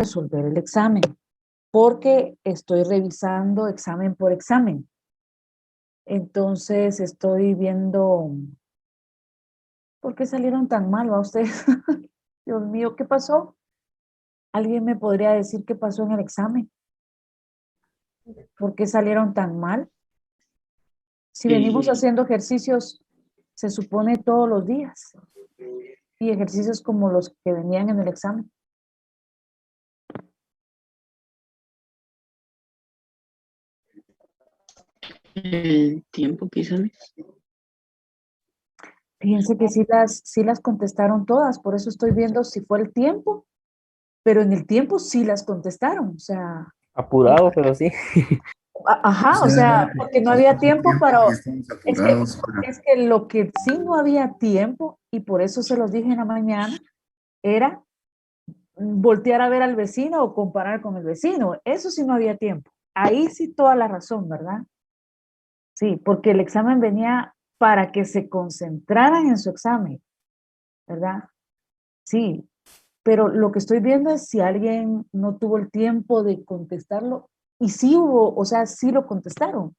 resolver el examen, porque estoy revisando examen por examen. Entonces estoy viendo por qué salieron tan mal a ustedes. Dios mío, ¿qué pasó? ¿Alguien me podría decir qué pasó en el examen? ¿Por qué salieron tan mal? Si venimos haciendo ejercicios, se supone todos los días, y ejercicios como los que venían en el examen. El tiempo, quizás. Fíjense que sí las contestaron todas, por eso estoy viendo si fue el tiempo, pero en el tiempo sí las contestaron, o sea, Apurado, pero sí. ajá, o sea, porque no había tiempo para, es que, es que lo que sí no había tiempo, y por eso se los dije en la mañana, era voltear a ver al vecino o comparar con el vecino, eso sí no había tiempo, ahí sí toda la razón, ¿verdad? Sí, porque el examen venía para que se concentraran en su examen, ¿verdad? Sí, pero lo que estoy viendo es si alguien no tuvo el tiempo de contestarlo y sí hubo, o sea, sí lo contestaron. O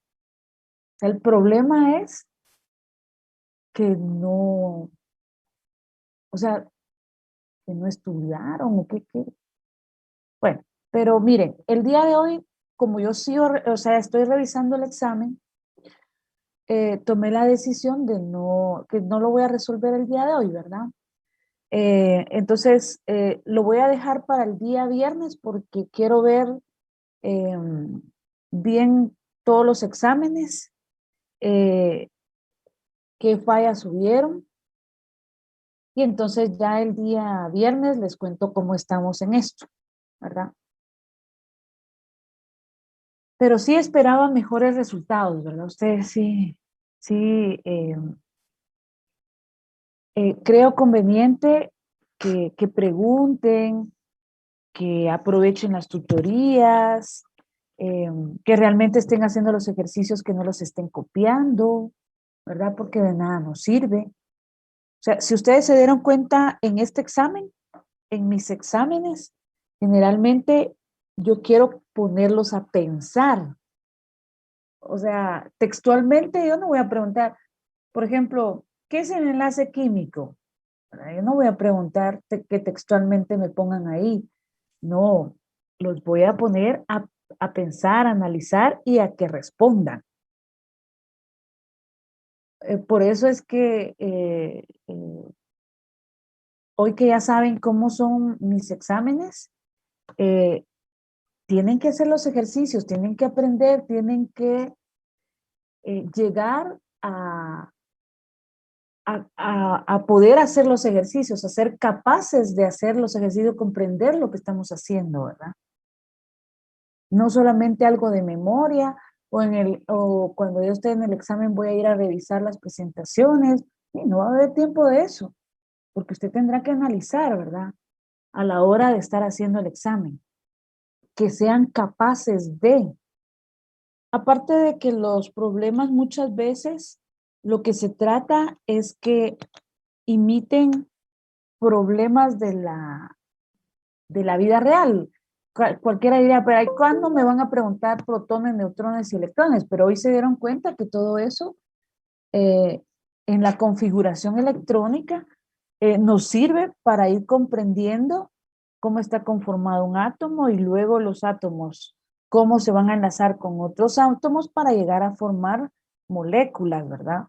sea, el problema es que no, o sea, que no estudiaron o qué. Bueno, pero miren, el día de hoy, como yo sí, o sea, estoy revisando el examen, tomé la decisión de no, que no lo voy a resolver el día de hoy, ¿verdad? Entonces, lo voy a dejar para el día viernes porque quiero ver eh, bien todos los exámenes, eh, qué fallas hubieron, y entonces ya el día viernes les cuento cómo estamos en esto, ¿verdad? Pero sí esperaba mejores resultados, ¿verdad? Ustedes sí, sí, creo conveniente que pregunten, que aprovechen las tutorías, eh, que realmente estén haciendo los ejercicios, que no los estén copiando, ¿verdad? Porque de nada nos sirve. O sea, si ustedes se dieron cuenta en este examen, en mis exámenes, generalmente yo quiero ponerlos a pensar. O sea, textualmente yo no voy a preguntar, por ejemplo, ¿qué es el enlace químico? ¿Verdad? Yo no voy a preguntar que textualmente me pongan ahí. No, los voy a poner a pensar, a analizar y a que respondan. Por eso es que hoy que ya saben cómo son mis exámenes, eh, tienen que hacer los ejercicios, tienen que aprender, tienen que llegar a poder hacer los ejercicios, a ser capaces de hacer los ejercicios, comprender lo que estamos haciendo, ¿verdad? No solamente algo de memoria, o cuando yo esté en el examen voy a ir a revisar las presentaciones, y no va a haber tiempo de eso, porque usted tendrá que analizar, ¿verdad? A la hora de estar haciendo el examen, que sean capaces de. Aparte de que los problemas muchas veces lo que se trata es que imiten problemas de la vida real. Cualquiera diría, pero ¿cuándo me van a preguntar protones, neutrones y electrones? Pero hoy se dieron cuenta que todo eso eh, en la configuración electrónica nos sirve para ir comprendiendo cómo está conformado un átomo y luego los átomos, cómo se van a enlazar con otros átomos para llegar a formar moléculas, ¿verdad?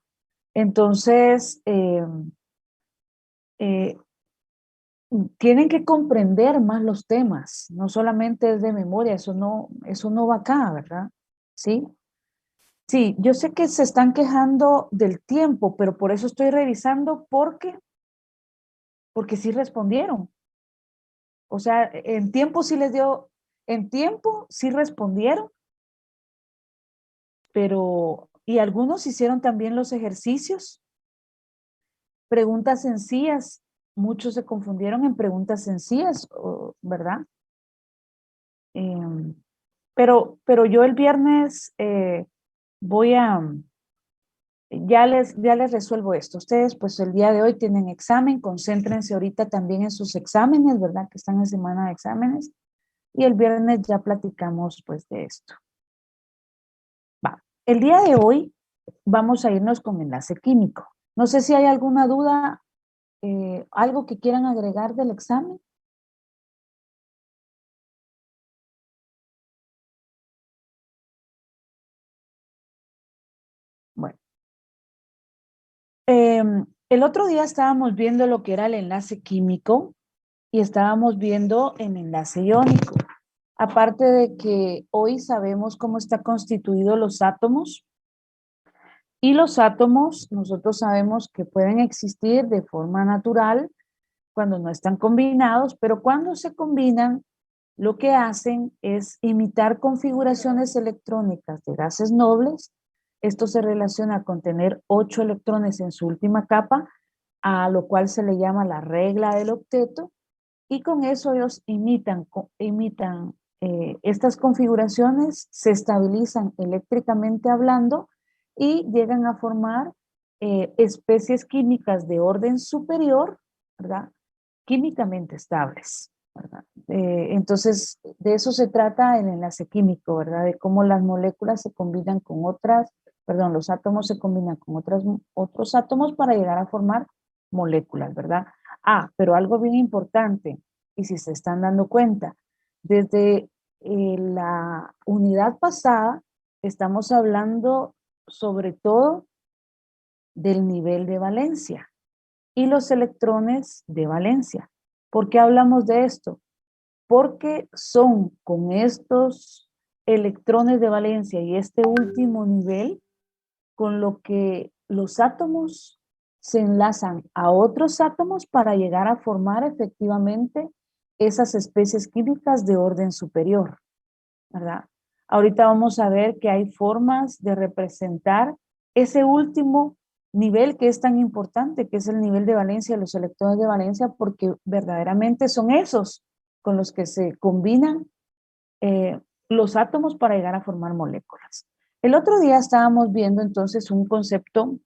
Entonces, eh, tienen que comprender más los temas, no solamente es de memoria, eso no va acá, ¿verdad? ¿Sí? Sí, yo sé que se están quejando del tiempo, pero por eso estoy revisando porque sí respondieron. O sea, en tiempo sí les dio, en tiempo sí respondieron, pero, y algunos hicieron también los ejercicios, preguntas sencillas, muchos se confundieron en preguntas sencillas, ¿verdad? Eh, pero yo el viernes voy a, ya les resuelvo esto. Ustedes pues el día de hoy tienen examen, concéntrense ahorita también en sus exámenes, ¿verdad? Que están en semana de exámenes. y el viernes ya platicamos pues de esto. Va. El día de hoy vamos a irnos con enlace químico. No sé si hay alguna duda, algo que quieran agregar del examen. Bueno. El otro día estábamos viendo lo que era el enlace químico y estábamos viendo el enlace iónico. Aparte de que hoy sabemos cómo está constituidos los átomos, y los átomos nosotros sabemos que pueden existir de forma natural cuando no están combinados, pero cuando se combinan, lo que hacen es imitar configuraciones electrónicas de gases nobles. Esto se relaciona con tener 8 electrones en su última capa, a lo cual se le llama la regla del octeto, y con eso ellos imitan estas configuraciones, se estabilizan eléctricamente hablando y llegan a formar especies químicas de orden superior, ¿verdad? Químicamente estables, ¿verdad? Entonces, de eso se trata el enlace químico, ¿verdad? De cómo las moléculas se combinan con otras, perdón, los átomos se combinan con otros átomos para llegar a formar moléculas, ¿verdad? Ah, pero algo bien importante, y si se están dando cuenta, desde la unidad pasada estamos hablando sobre todo del nivel de valencia y los electrones de valencia. ¿Por qué hablamos de esto? Porque son con estos electrones de valencia y este último nivel con lo que los átomos se enlazan a otros átomos para llegar a formar efectivamente esas especies químicas de orden superior, ¿verdad? Ahorita vamos a ver que hay formas de representar ese último nivel que es tan importante, que es el nivel de valencia, los electrones de valencia, porque verdaderamente son esos con los que se combinan los átomos para llegar a formar moléculas. El otro día estábamos viendo entonces un concepto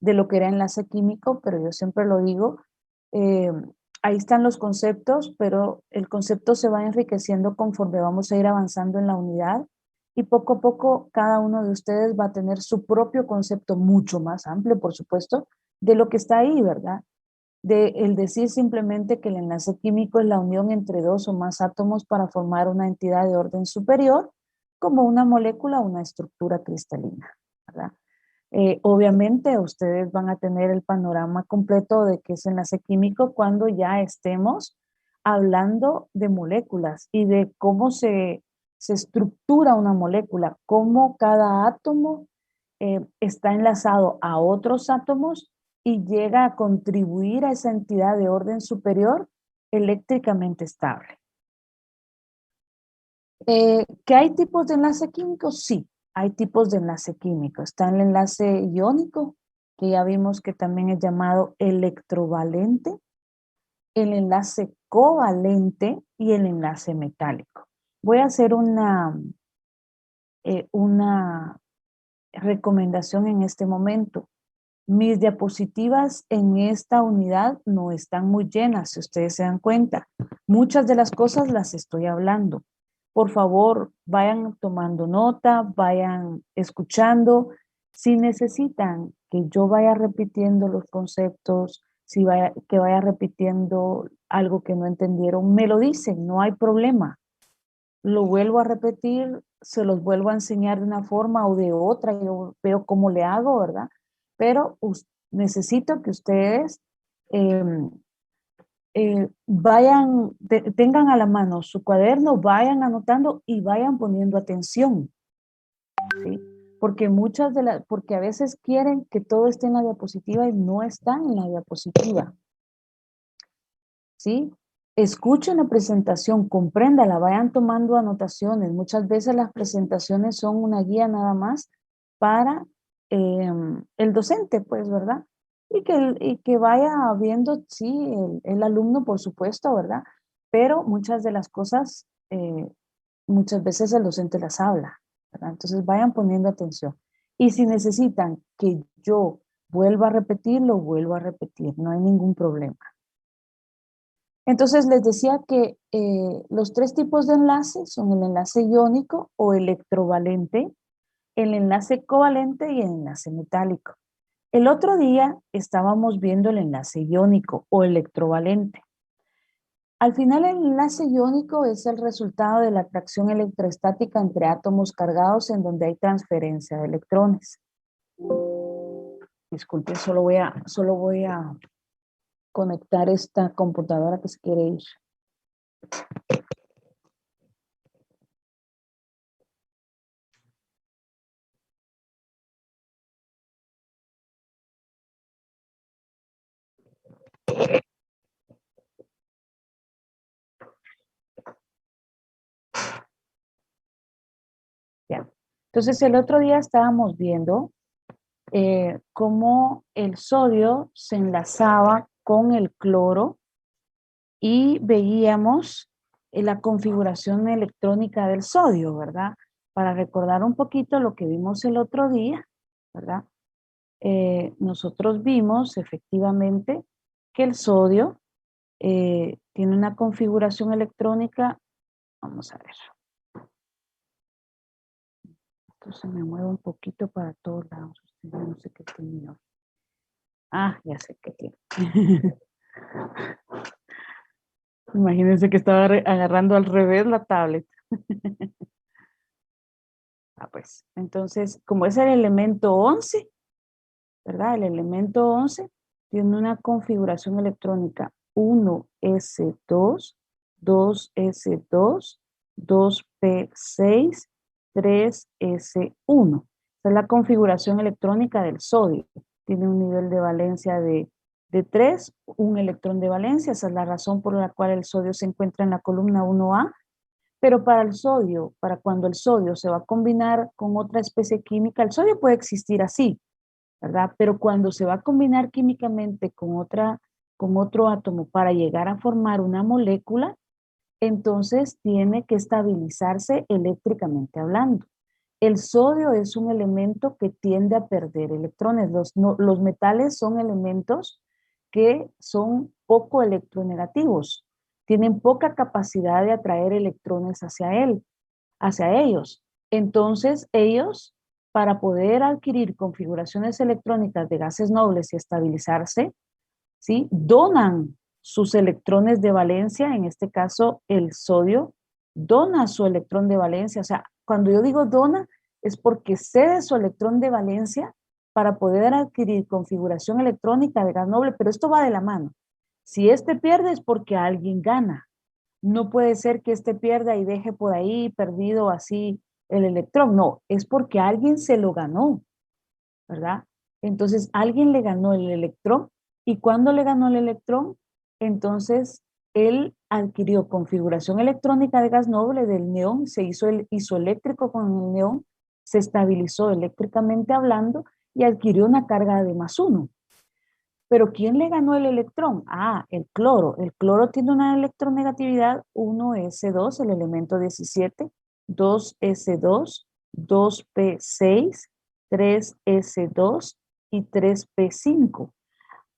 de lo que era enlace químico, pero yo siempre lo digo, eh, ahí están los conceptos, pero el concepto se va enriqueciendo conforme vamos a ir avanzando en la unidad y poco a poco cada uno de ustedes va a tener su propio concepto mucho más amplio, por supuesto, de lo que está ahí, ¿verdad? De el decir simplemente que el enlace químico es la unión entre dos o más átomos para formar una entidad de orden superior, como una molécula o una estructura cristalina, ¿verdad? Obviamente ustedes van a tener el panorama completo de qué es enlace químico cuando ya estemos hablando de moléculas y de cómo se estructura una molécula, cómo cada átomo está enlazado a otros átomos y llega a contribuir a esa entidad de orden superior eléctricamente estable. ¿Que hay tipos de enlace químico? Sí, hay tipos de enlace químico. Está el enlace iónico, que ya vimos que también es llamado electrovalente, el enlace covalente y el enlace metálico. Voy a hacer una recomendación en este momento. Mis diapositivas en esta unidad no están muy llenas, si ustedes se dan cuenta. Muchas de las cosas las estoy hablando. Por favor, vayan tomando nota, vayan escuchando. Si necesitan que yo vaya repitiendo los conceptos, que vaya repitiendo algo que no entendieron, me lo dicen, no hay problema. Lo vuelvo a repetir, se los vuelvo a enseñar de una forma o de otra, yo veo cómo le hago, ¿verdad? Pero necesito que ustedes tengan a la mano su cuaderno, vayan anotando y vayan poniendo atención, ¿sí? Porque a veces quieren que todo esté en la diapositiva y no están en la diapositiva, ¿sí? Escuchen la presentación, compréndala, vayan tomando anotaciones. Muchas veces las presentaciones son una guía nada más para el docente, pues, ¿verdad? Y que vaya viendo, sí, el alumno, por supuesto, ¿verdad? Pero muchas de las cosas, muchas veces el docente las habla, ¿verdad? Entonces vayan poniendo atención. Y si necesitan que yo vuelva a repetirlo, vuelvo a repetir, no hay ningún problema. Entonces les decía que los tres tipos de enlace son el enlace iónico o electrovalente, el enlace covalente y el enlace metálico. El otro día estábamos viendo el enlace iónico o electrovalente. Al final, el enlace iónico es el resultado de la atracción electrostática entre átomos cargados en donde hay transferencia de electrones. Disculpen, solo voy a conectar esta computadora que se quiere ir. Ya. Entonces, el otro día estábamos viendo cómo el sodio se enlazaba con el cloro y veíamos la configuración electrónica del sodio, ¿verdad? Para recordar un poquito lo que vimos el otro día, ¿verdad? Nosotros vimos efectivamente que el sodio tiene una configuración electrónica, vamos a ver, esto se me mueve un poquito para todos lados, no sé qué tiene hoy. Ah, ya sé qué tiene. Imagínense que estaba agarrando al revés la tablet. Pues, entonces, como es el elemento 11, ¿verdad? El elemento 11 tiene una configuración electrónica 1s2, 2s2, 2p6, 3s1. Esa es la configuración electrónica del sodio. Tiene un nivel de valencia de 3, un electrón de valencia. Esa es la razón por la cual el sodio se encuentra en la columna 1A. Pero para el sodio, para cuando el sodio se va a combinar con otra especie química, el sodio puede existir así, ¿verdad? Pero cuando se va a combinar químicamente con otro átomo para llegar a formar una molécula, entonces tiene que estabilizarse eléctricamente hablando. El sodio es un elemento que tiende a perder electrones. Los metales son elementos que son poco electronegativos, tienen poca capacidad de atraer electrones hacia ellos. Entonces ellos, para poder adquirir configuraciones electrónicas de gases nobles y estabilizarse, ¿sí? Donan sus electrones de valencia, en este caso el sodio, dona su electrón de valencia. O sea, cuando yo digo dona, es porque cede su electrón de valencia para poder adquirir configuración electrónica de gas noble, pero esto va de la mano. Si este pierde es porque alguien gana. No puede ser que este pierda y deje por ahí perdido así el electrón. No, es porque alguien se lo ganó, ¿verdad? Entonces, alguien le ganó el electrón y cuando le ganó el electrón, entonces él adquirió configuración electrónica de gas noble del neón, se hizo el isoeléctrico con el neón, se estabilizó eléctricamente hablando y adquirió una carga de +1. Pero ¿quién le ganó el electrón? Ah, el cloro. El cloro tiene una electronegatividad 1s2, el elemento 17, 2s2, 2p6, 3s2 y 3p5.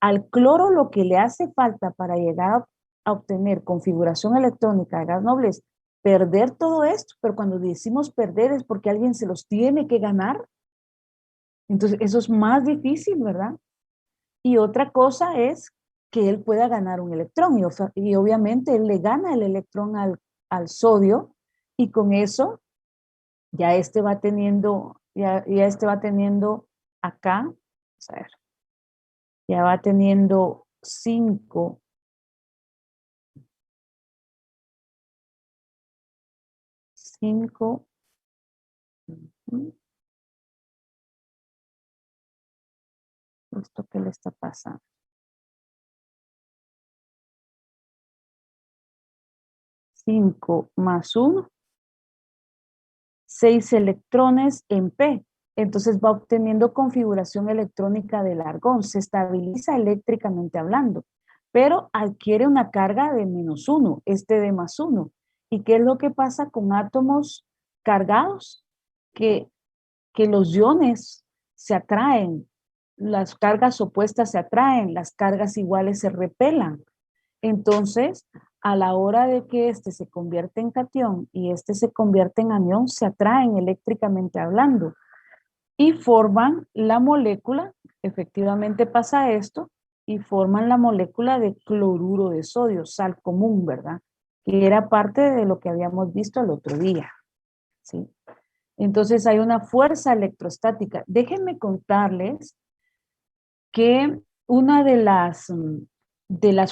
Al cloro lo que le hace falta para llegar a obtener configuración electrónica de gas noble es perder todo esto, pero cuando decimos perder es porque alguien se los tiene que ganar. Entonces eso es más difícil, ¿verdad? Y otra cosa es que él pueda ganar un electrón y obviamente él le gana el electrón al sodio y con eso ya este va teniendo, ya este va teniendo acá, vamos a ver, ya va teniendo 5, ¿esto qué le está pasando? 5 más 1, 6 electrones en P. Entonces va obteniendo configuración electrónica del argón, se estabiliza eléctricamente hablando, pero adquiere una carga de -1, este de +1. ¿Y qué es lo que pasa con átomos cargados? Que los iones se atraen, las cargas opuestas se atraen, las cargas iguales se repelan. Entonces, a la hora de que este se convierte en catión y este se convierte en anión, se atraen eléctricamente hablando y forman la molécula, efectivamente pasa esto, y forman la molécula de cloruro de sodio, sal común, ¿verdad? Que era parte de lo que habíamos visto el otro día, ¿sí? Entonces hay una fuerza electrostática. Déjenme contarles que una de las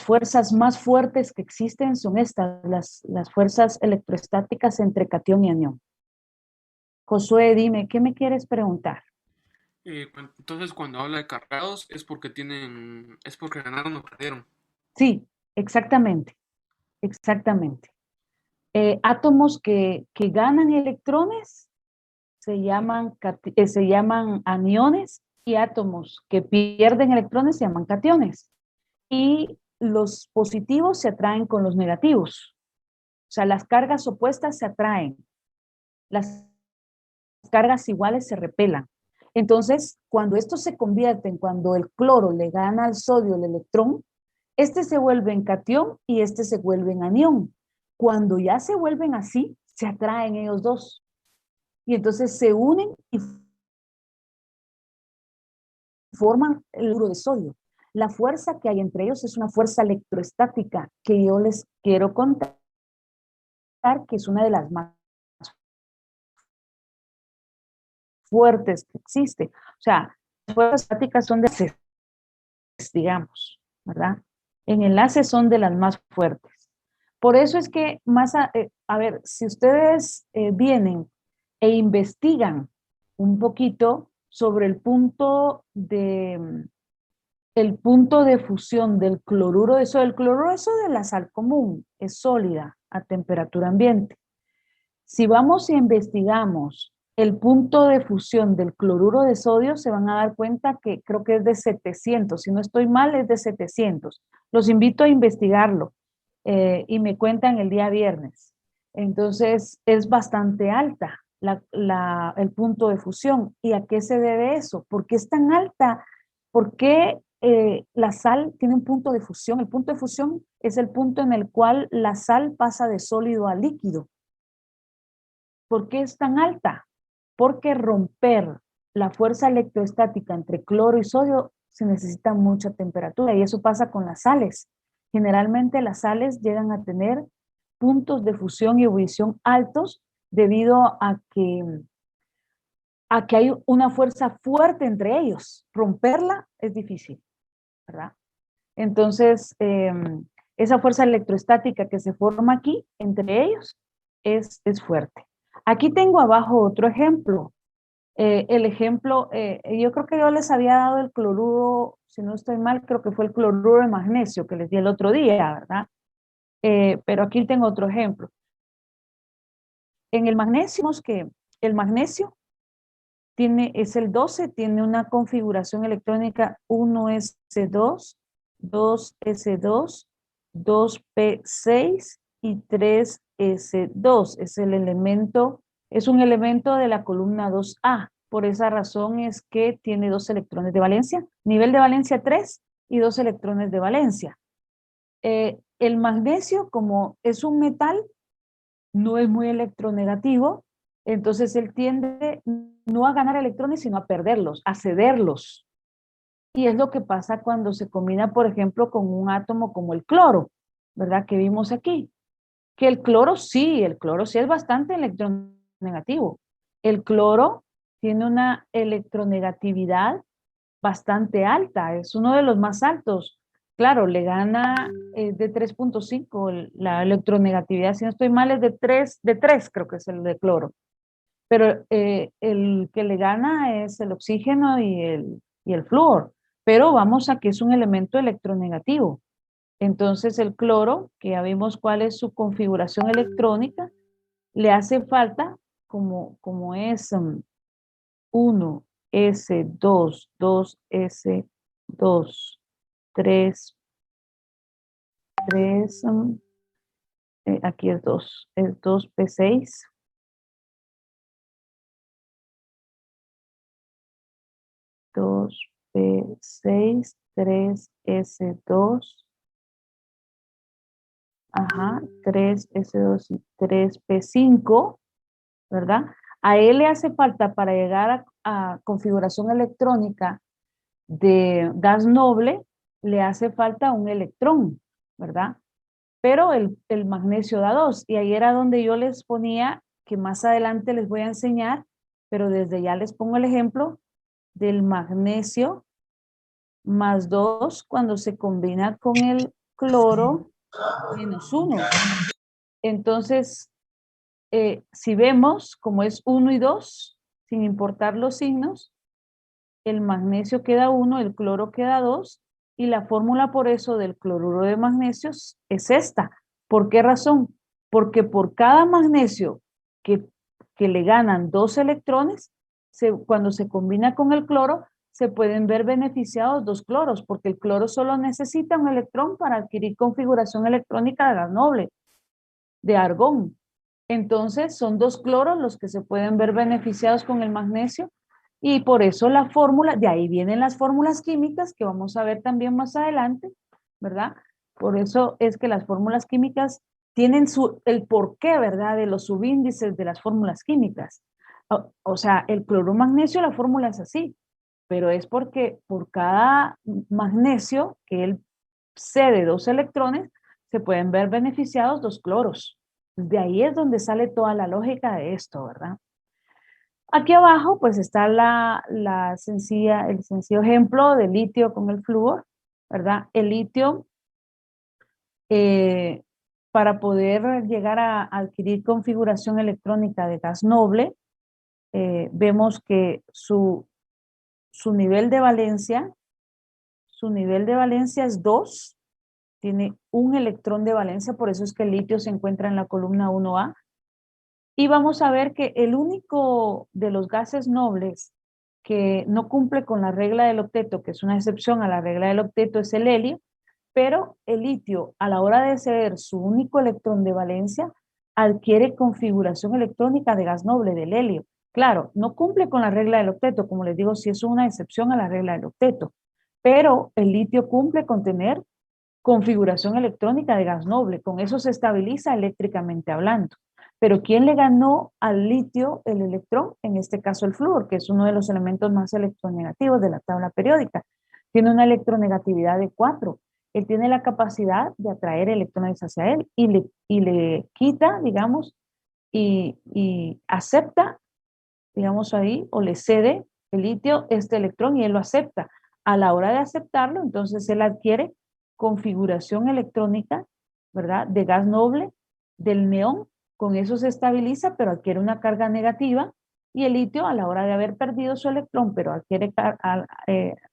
fuerzas más fuertes que existen son estas, las fuerzas electrostáticas entre catión y anión. Josué, dime, ¿qué me quieres preguntar? Entonces, cuando habla de cargados es porque ganaron o perdieron. Sí, exactamente, exactamente. Átomos que ganan electrones se llaman aniones y átomos que pierden electrones se llaman cationes. Y los positivos se atraen con los negativos. O sea, las cargas opuestas se atraen, las cargas iguales se repelan. Entonces, cuando esto se convierte cuando el cloro le gana al sodio el electrón, este se vuelve en catión y este se vuelve en anión. Cuando ya se vuelven así, se atraen ellos dos. Y entonces se unen y forman el cloruro de sodio. La fuerza que hay entre ellos es una fuerza electroestática que yo les quiero contar, que es una de las más fuertes que existe. O sea, las fuerzas estáticas son de enlaces, digamos, ¿verdad? En enlaces son de las más fuertes. Por eso es que a ver, si ustedes vienen e investigan un poquito sobre el punto de fusión del cloruro de sodio. El cloruro de sodio de la sal común es sólida a temperatura ambiente. Si vamos e investigamos el punto de fusión del cloruro de sodio, se van a dar cuenta que creo que es de 700. Si no estoy mal, es de 700. Los invito a investigarlo y me cuentan el día viernes. Entonces, es bastante alta el punto de fusión. ¿Y a qué se debe eso? ¿Por qué es tan alta? ¿Por qué la sal tiene un punto de fusión? El punto de fusión es el punto en el cual la sal pasa de sólido a líquido. ¿Por qué es tan alta? Porque romper la fuerza electrostática entre cloro y sodio se necesita mucha temperatura y eso pasa con las sales. Generalmente las sales llegan a tener puntos de fusión y ebullición altos debido a que hay una fuerza fuerte entre ellos. Romperla es difícil, ¿verdad? Entonces, esa fuerza electrostática que se forma aquí entre ellos es fuerte. Aquí tengo abajo otro ejemplo. El ejemplo, yo creo que yo les había dado el cloruro, si no estoy mal, creo que fue el cloruro de magnesio que les di el otro día, ¿verdad? Pero aquí tengo otro ejemplo. En el magnesio, vemos que el magnesio es el 12, tiene una configuración electrónica 1s2, 2s2, 2p6 y 3s2. Es un elemento de la columna 2a. Por esa razón es que tiene 2 electrones de valencia, nivel de valencia 3 y 2 electrones de valencia. El magnesio, como es un metal, no es muy electronegativo, entonces él tiende no a ganar electrones, sino a perderlos, a cederlos. Y es lo que pasa cuando se combina, por ejemplo, con un átomo como el cloro, ¿verdad? Que vimos aquí. Que el cloro sí es bastante electronegativo. El cloro tiene una electronegatividad bastante alta, es uno de los más altos. Claro, le gana de 3.5 la electronegatividad, si no estoy mal, es de 3 creo que es el de cloro. Pero el que le gana es el oxígeno y el flúor. Pero vamos a que es un elemento electronegativo. Entonces el cloro, que ya vimos cuál es su configuración electrónica, le hace falta, como es 1s2, 2s2, 3, 3, aquí es 2p6, 2p6, 3s2, Ajá, 3S2 y 3P5, ¿verdad? A él le hace falta para llegar a configuración electrónica de gas noble, le hace falta un electrón, ¿verdad? Pero el magnesio da 2. Y ahí era donde yo les ponía, que más adelante les voy a enseñar, pero desde ya les pongo el ejemplo del magnesio más 2 cuando se combina con el cloro menos 1. Entonces, si vemos como es 1 y 2, sin importar los signos, el magnesio queda 1, el cloro queda 2, y la fórmula por eso del cloruro de magnesio es esta. ¿Por qué razón? Porque por cada magnesio que le ganan 2 electrones, cuando se combina con el cloro, se pueden ver beneficiados 2 cloros, porque el cloro solo necesita un electrón para adquirir configuración electrónica de gas noble, de argón. Entonces, son 2 cloros los que se pueden ver beneficiados con el magnesio, y por eso la fórmula, de ahí vienen las fórmulas químicas que vamos a ver también más adelante, ¿verdad? Por eso es que las fórmulas químicas tienen el porqué, ¿verdad? De los subíndices de las fórmulas químicas. O sea, el cloruro magnesio, la fórmula es así, pero es porque por cada magnesio que él cede 2 electrones, se pueden ver beneficiados 2 cloros. De ahí es donde sale toda la lógica de esto, ¿verdad? Aquí abajo pues está el sencillo ejemplo de litio con el flúor, ¿verdad? El litio, eh, para poder llegar a adquirir configuración electrónica de gas noble, vemos que su nivel de valencia, es 2, tiene un electrón de valencia, por eso es que el litio se encuentra en la columna 1A. Y vamos a ver que el único de los gases nobles que no cumple con la regla del octeto, que es una excepción a la regla del octeto, es el helio, pero el litio, a la hora de ceder su único electrón de valencia, adquiere configuración electrónica de gas noble, del helio. Claro, no cumple con la regla del octeto, como les digo, sí es una excepción a la regla del octeto, pero el litio cumple con tener configuración electrónica de gas noble. Con eso se estabiliza eléctricamente hablando. Pero ¿quién le ganó al litio el electrón? En este caso el flúor, que es uno de los elementos más electronegativos de la tabla periódica. Tiene una electronegatividad de 4. Él tiene la capacidad de atraer electrones hacia él y le quita, digamos, y acepta, digamos ahí, o le cede el litio este electrón y él lo acepta. A la hora de aceptarlo, entonces él adquiere configuración electrónica, ¿verdad? De gas noble, del neón, con eso se estabiliza, pero adquiere una carga negativa, y el litio, a la hora de haber perdido su electrón, pero adquiere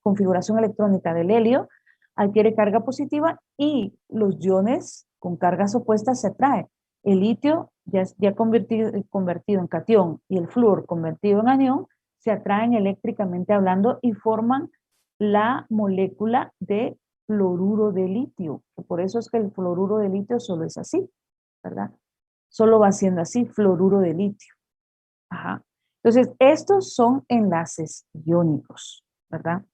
configuración electrónica del helio, adquiere carga positiva, y los iones con cargas opuestas se atraen. El litio ya convertido en catión y el flúor convertido en anión se atraen eléctricamente hablando y forman la molécula de fluoruro de litio. Por eso es que el fluoruro de litio solo es así, ¿verdad? Solo va siendo así, fluoruro de litio. Ajá. Entonces, estos son enlaces iónicos, ¿verdad?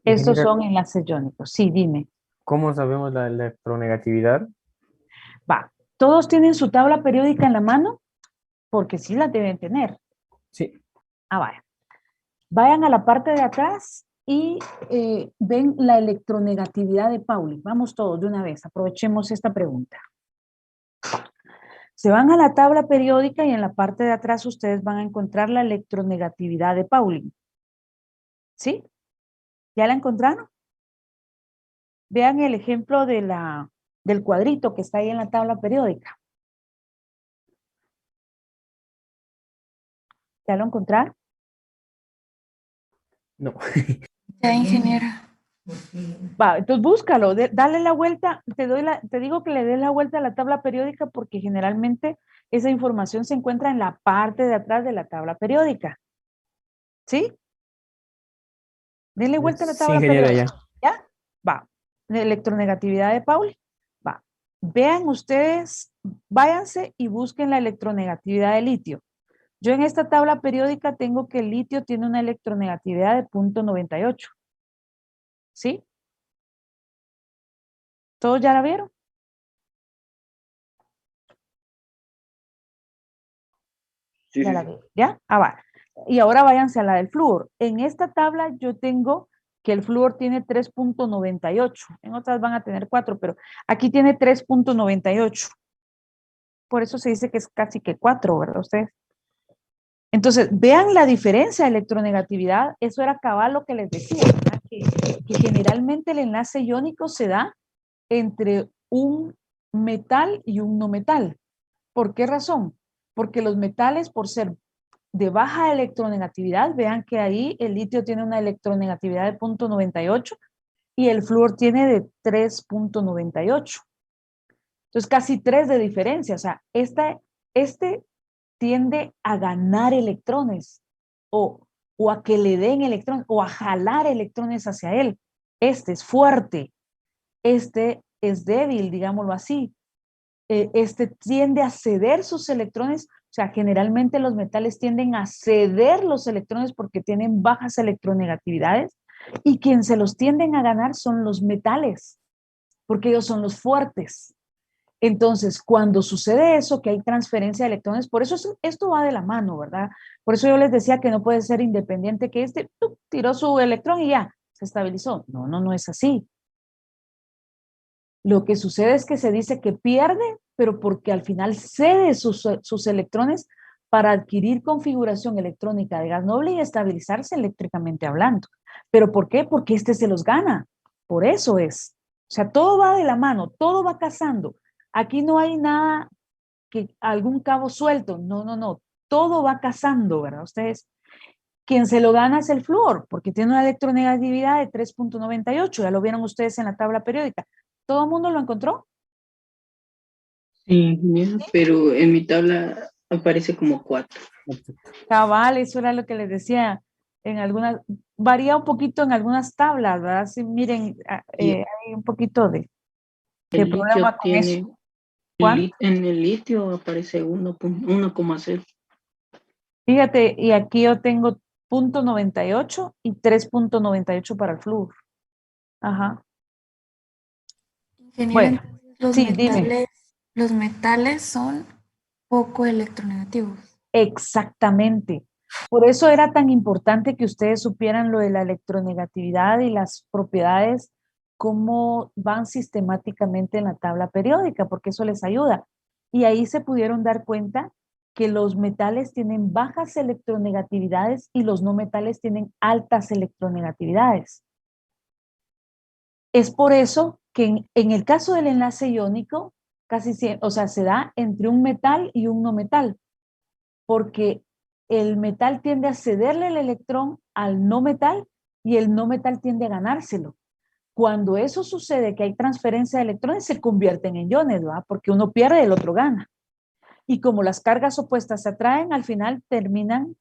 Estos Ingeniera, son enlaces iónicos. Sí, dime. ¿cómo sabemos la electronegatividad? Va. ¿Todos tienen su tabla periódica en la mano? Porque sí la deben tener. Sí. Ah, vaya. Vayan a la parte de atrás y ven la electronegatividad de Pauli. Vamos todos de una vez, aprovechemos esta pregunta. Se van a la tabla periódica y en la parte de atrás ustedes van a encontrar la electronegatividad de Pauli. ¿Sí? ¿Ya la encontraron? Vean el ejemplo del cuadrito que está ahí en la tabla periódica. ¿Ya lo encontraron? No. Ya, ingeniera. Va, entonces búscalo, dale la vuelta, te digo que le des la vuelta a la tabla periódica porque generalmente esa información se encuentra en la parte de atrás de la tabla periódica. ¿Sí? Denle vuelta a la Sí, tabla ingeniera, periódica. ya. ¿Ya? Va. La electronegatividad de Pauli. Va. Vean ustedes, váyanse y busquen la electronegatividad de litio. Yo en esta tabla periódica tengo que el litio tiene una electronegatividad de 0.98. ¿Sí? ¿Todos ya la vieron? Sí, Ya sí, la sí. vi, ¿ya? Ah, va. Y ahora váyanse a la del flúor. En esta tabla yo tengo que el flúor tiene 3.98. En otras van a tener 4, pero aquí tiene 3.98. Por eso se dice que es casi que 4, ¿verdad ustedes? Entonces, vean la diferencia de electronegatividad. Eso era cabal lo que les decía, ¿verdad? Que generalmente el enlace iónico se da entre un metal y un no metal. ¿Por qué razón? Porque los metales, por ser de baja electronegatividad, vean que ahí el litio tiene una electronegatividad de 0.98 y el flúor tiene de 3.98. Entonces, casi 3 de diferencia. O sea, este tiende a ganar electrones o, o a que le den electrones o a jalar electrones hacia él. Este es fuerte, este es débil, digámoslo así. Este tiende a ceder sus electrones, o sea, generalmente los metales tienden a ceder los electrones porque tienen bajas electronegatividades y quien se los tienden a ganar son los metales, porque ellos son los fuertes. Entonces, cuando sucede eso, que hay transferencia de electrones, por eso esto va de la mano, ¿verdad? Por eso yo les decía que no puede ser independiente, que este tiró su electrón y ya, se estabilizó. No, no, no es así. Lo que sucede es que se dice que pierde, pero porque al final cede sus electrones para adquirir configuración electrónica de gas noble y estabilizarse eléctricamente hablando. ¿Pero por qué? Porque este se los gana. Por eso es. O sea, todo va de la mano, todo va casando. Aquí no hay nada que algún cabo suelto. No, no, no. Todo va casando, ¿verdad? Ustedes, quien se lo gana es el flúor, porque tiene una electronegatividad de 3.98. Ya lo vieron ustedes en la tabla periódica. ¿Todo el mundo lo encontró? Sí, mira, pero en mi tabla aparece como 4. Cabal, eso era lo que les decía. En algunas, varía un poquito en algunas tablas, ¿verdad? Sí, miren, Y hay un poquito de el litio problema con eso. tiene, ¿Cuánto? en el litio aparece 1,0. Fíjate, y aquí yo tengo 0.98 y 3.98 para el flúor. Ajá. Ingeniera, Bueno, entonces sí, dime. los metales son poco electronegativos. Exactamente. Por eso era tan importante que ustedes supieran lo de la electronegatividad y las propiedades, cómo van sistemáticamente en la tabla periódica, porque eso les ayuda. Y ahí se pudieron dar cuenta que los metales tienen bajas electronegatividades y los no metales tienen altas electronegatividades. Es por eso que en el caso del enlace iónico, casi siempre, o sea, se da entre un metal y un no metal, porque el metal tiende a cederle el electrón al no metal y el no metal tiende a ganárselo. Cuando eso sucede, que hay transferencia de electrones, se convierten en iones, ¿verdad? Porque uno pierde y el otro gana. Y como las cargas opuestas se atraen, al final terminan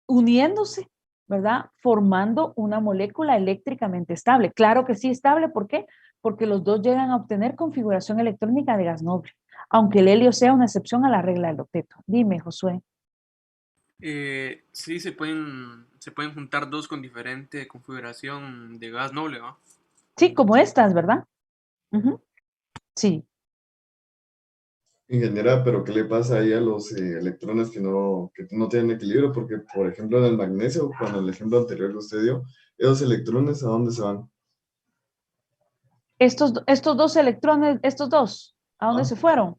uniéndose, ¿verdad? Formando una molécula eléctricamente estable. Claro que sí estable, ¿por qué? Porque los dos llegan a obtener configuración electrónica de gas noble, aunque el helio sea una excepción a la regla del octeto. Dime, Josué. Sí, se pueden juntar dos con diferente configuración de gas noble, ¿va? Sí, como estas, ¿verdad? Ujú. Sí. Ingeniera, pero ¿qué le pasa ahí a los electrones que no tienen equilibrio? Porque, por ejemplo, en el magnesio, cuando el ejemplo anterior que usted dio, esos electrones, ¿a dónde se van? Estos dos electrones, estos dos, ¿a dónde Ah, se fueron?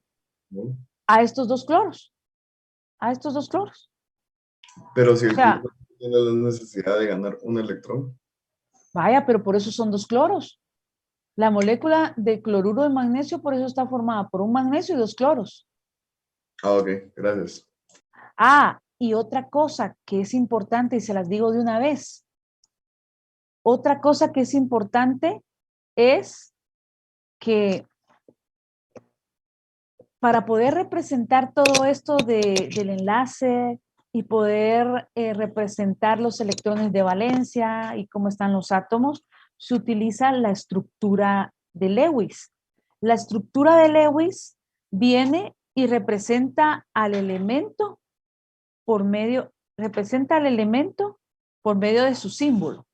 ¿no? A estos dos cloros. A estos dos cloros. Pero si O el sea, cloro tiene la necesidad de ganar un electrón. vaya, pero por eso son dos cloros. La molécula de cloruro de magnesio, por eso está formada por un magnesio y dos cloros. Ah, ok, gracias. Ah, y otra cosa que es importante, y se las digo de una vez. Otra cosa que es importante es que para poder representar todo esto del enlace y poder representar los electrones de valencia y cómo están los átomos, se utiliza la estructura de Lewis. La estructura de Lewis viene y representa al elemento por medio de su símbolo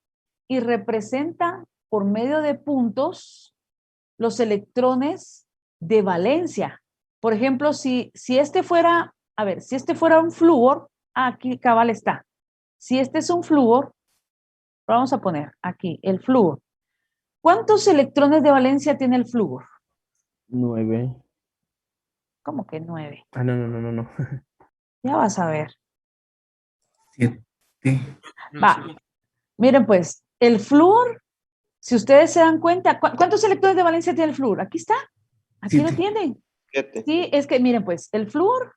y representa por medio de puntos los electrones de valencia. Por ejemplo, si este fuera a ver, si este fuera un flúor, aquí cabal está. Si este es un flúor, vamos a poner aquí el flúor. ¿Cuántos electrones de valencia tiene el flúor? 9. ¿Cómo que 9? Ah, no. Ya vas a ver. 7. Va. Miren pues, el flúor, si ustedes se dan cuenta, ¿cuántos electrones de valencia tiene el flúor? Aquí está. Aquí lo 7. tienen. 7. Sí, es que miren pues, el flúor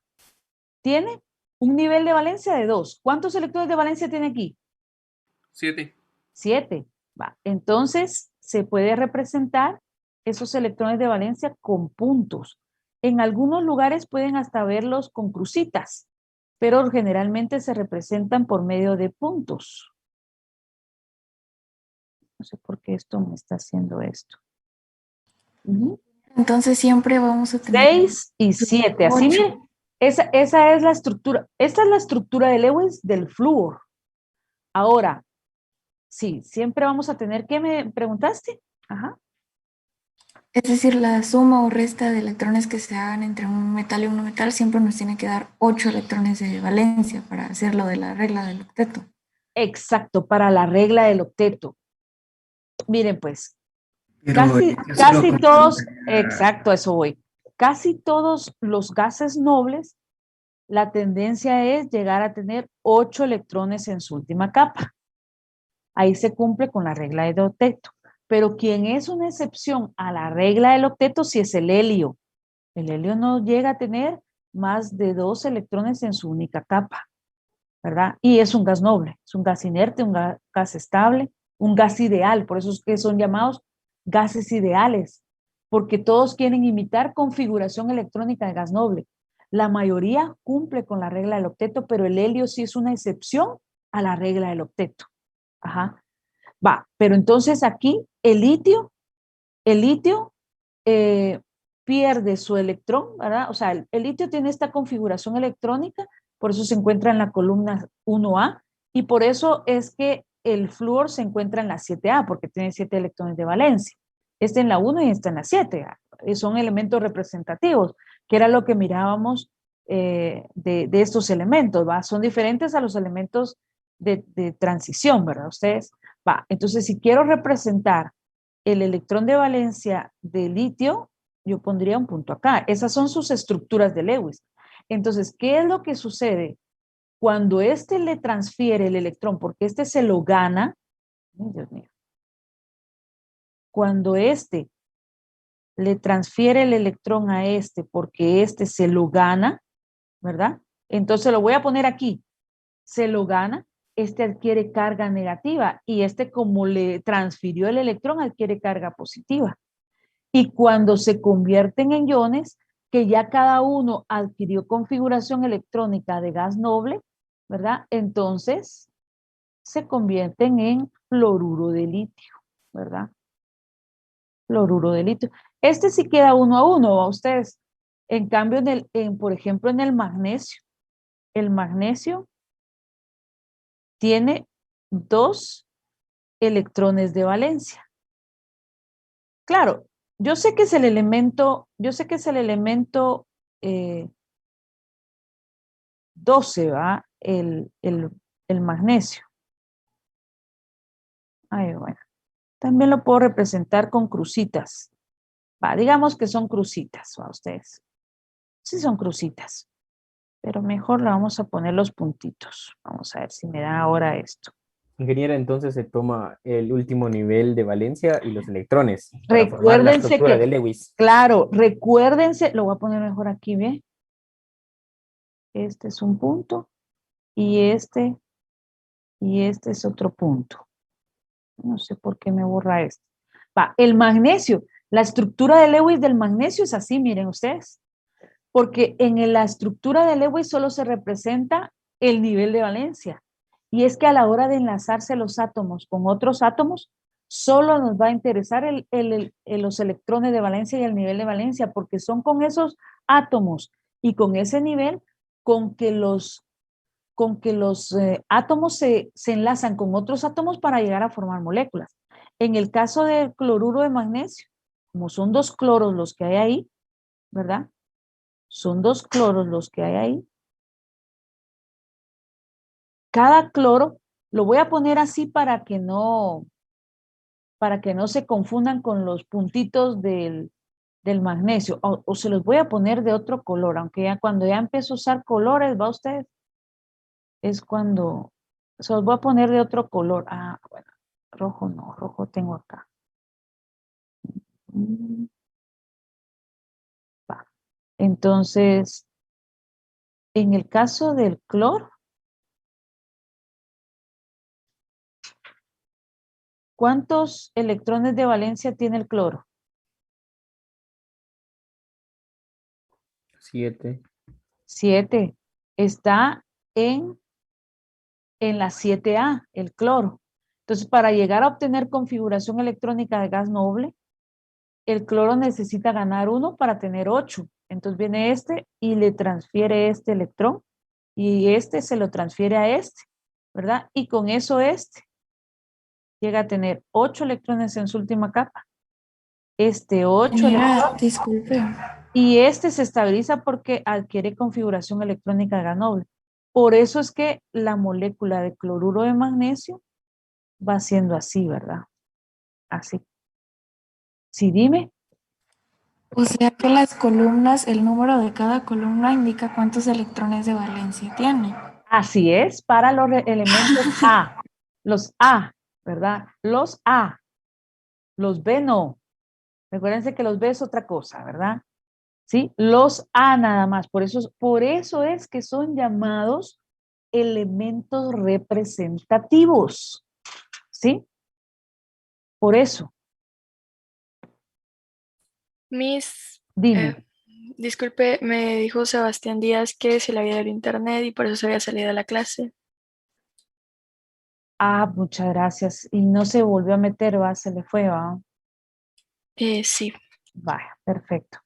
tiene un nivel de valencia de 2. ¿Cuántos electrones de valencia tiene aquí? 7. 7. Va. Entonces, se puede representar esos electrones de valencia con puntos. En algunos lugares pueden hasta verlos con crucitas, pero generalmente se representan por medio de puntos. No sé por qué esto me está haciendo esto. Entonces siempre vamos a tener 6 y 7. Así, 8. miren, esa es la estructura. Esta es la estructura de Lewis del flúor. Ahora, sí, siempre vamos a tener, ¿qué me preguntaste? Ajá. Es decir, la suma o resta de electrones que se hagan entre un metal y un no metal siempre nos tiene que dar 8 electrones de valencia para hacer lo de la regla del octeto. Exacto, para la regla del octeto. Miren pues, Pero casi todos, exacto, a eso voy. Casi todos los gases nobles, la tendencia es llegar a tener 8 electrones en su última capa. Ahí se cumple con la regla del octeto. Pero quien es una excepción a la regla del octeto sí es el helio. El helio no llega a tener más de 2 electrones en su única capa, ¿verdad? Y es un gas noble, es un gas inerte, un gas estable, un gas ideal. Por eso es que son llamados gases ideales, porque todos quieren imitar configuración electrónica de gas noble. La mayoría cumple con la regla del octeto, pero el helio sí es una excepción a la regla del octeto. Ajá. Va, pero entonces aquí el litio pierde su electrón, ¿verdad? O sea, el litio tiene esta configuración electrónica, por eso se encuentra en la columna 1A, y por eso es que el flúor se encuentra en la 7A, porque tiene 7 electrones de valencia. Este en la 1 y este en la 7. Son elementos representativos, que era lo que mirábamos de estos elementos, ¿va? Son diferentes a los elementos de transición, ¿verdad? Ustedes, va. Entonces, si quiero representar el electrón de valencia de litio, yo pondría un punto acá. Esas son sus estructuras de Lewis. Entonces, ¿qué es lo que sucede cuando este le transfiere el electrón? Porque este se lo gana. Ay, Dios mío. Cuando este le transfiere el electrón a este porque este se lo gana, ¿verdad? Entonces lo voy a poner aquí. Se lo gana, este adquiere carga negativa y este, como le transfirió el electrón, adquiere carga positiva. Y cuando se convierten en iones, que ya cada uno adquirió configuración electrónica de gas noble, ¿verdad? Entonces se convierten en fluoruro de litio, ¿verdad? Fluoruro de litio. Este sí queda 1 a 1 a ustedes. En cambio, por ejemplo, en el magnesio tiene 2 electrones de valencia. Claro, yo sé que es el elemento 12, ¿va? El magnesio. Ay, bueno. También lo puedo representar con crucitas. Va, digamos que son crucitas, ¿va? Ustedes. Sí son crucitas. Pero mejor le vamos a poner los puntitos. Vamos a ver si me da ahora esto. Ingeniera, entonces se toma el último nivel de valencia y los electrones para formar la Recuérdense estructura que, de Lewis. claro, recuérdense, lo voy a poner mejor aquí, ¿ve? Este es un punto y este es otro punto. No sé por qué me borra esto. Va, el magnesio, la estructura de Lewis del magnesio es así, miren ustedes. Porque en la estructura de Lewis solo se representa el nivel de valencia. Y es que a la hora de enlazarse los átomos con otros átomos, solo nos va a interesar los electrones de valencia y el nivel de valencia, porque son con esos átomos y con ese nivel con que los átomos se enlazan con otros átomos para llegar a formar moléculas. En el caso del cloruro de magnesio, como son 2 cloros los que hay ahí, ¿verdad? Son 2 cloros los que hay ahí, cada cloro, lo voy a poner así para que no se confundan con los puntitos del magnesio, o se los voy a poner de otro color, aunque ya cuando ya empiezo a usar colores, va usted, es cuando se los voy a poner de otro color. Ah, bueno, rojo no, rojo tengo acá. Va. Entonces, en el caso del cloro, ¿cuántos electrones de valencia tiene el cloro? 7. 7. Está en la 7A, el cloro. Entonces, para llegar a obtener configuración electrónica de gas noble, el cloro necesita ganar 1 para tener 8. Entonces viene este y le transfiere este electrón y este se lo transfiere a este, ¿verdad? Y con eso este llega a tener 8 electrones en su última capa. 8 Señora, disculpe. y este se estabiliza porque adquiere configuración electrónica de gas noble. Por eso es que la molécula de cloruro de magnesio va siendo así, ¿verdad? Así. Sí, dime. O sea que las columnas, el número de cada columna indica cuántos electrones de valencia tiene. Así es, para los elementos A. Los A, ¿verdad? Los A. Los B no. Recuérdense que los B es otra cosa, ¿verdad? ¿Sí? Los A nada más. Por eso es que son llamados elementos representativos. ¿Sí? Por eso. Miss, Dime. disculpe, me dijo Sebastián Díaz que se le había ido el internet y por eso se había salido de la clase. Ah, muchas gracias. Y no se volvió a meter, ¿va? Se le fue, ¿va? Sí. Vaya, perfecto.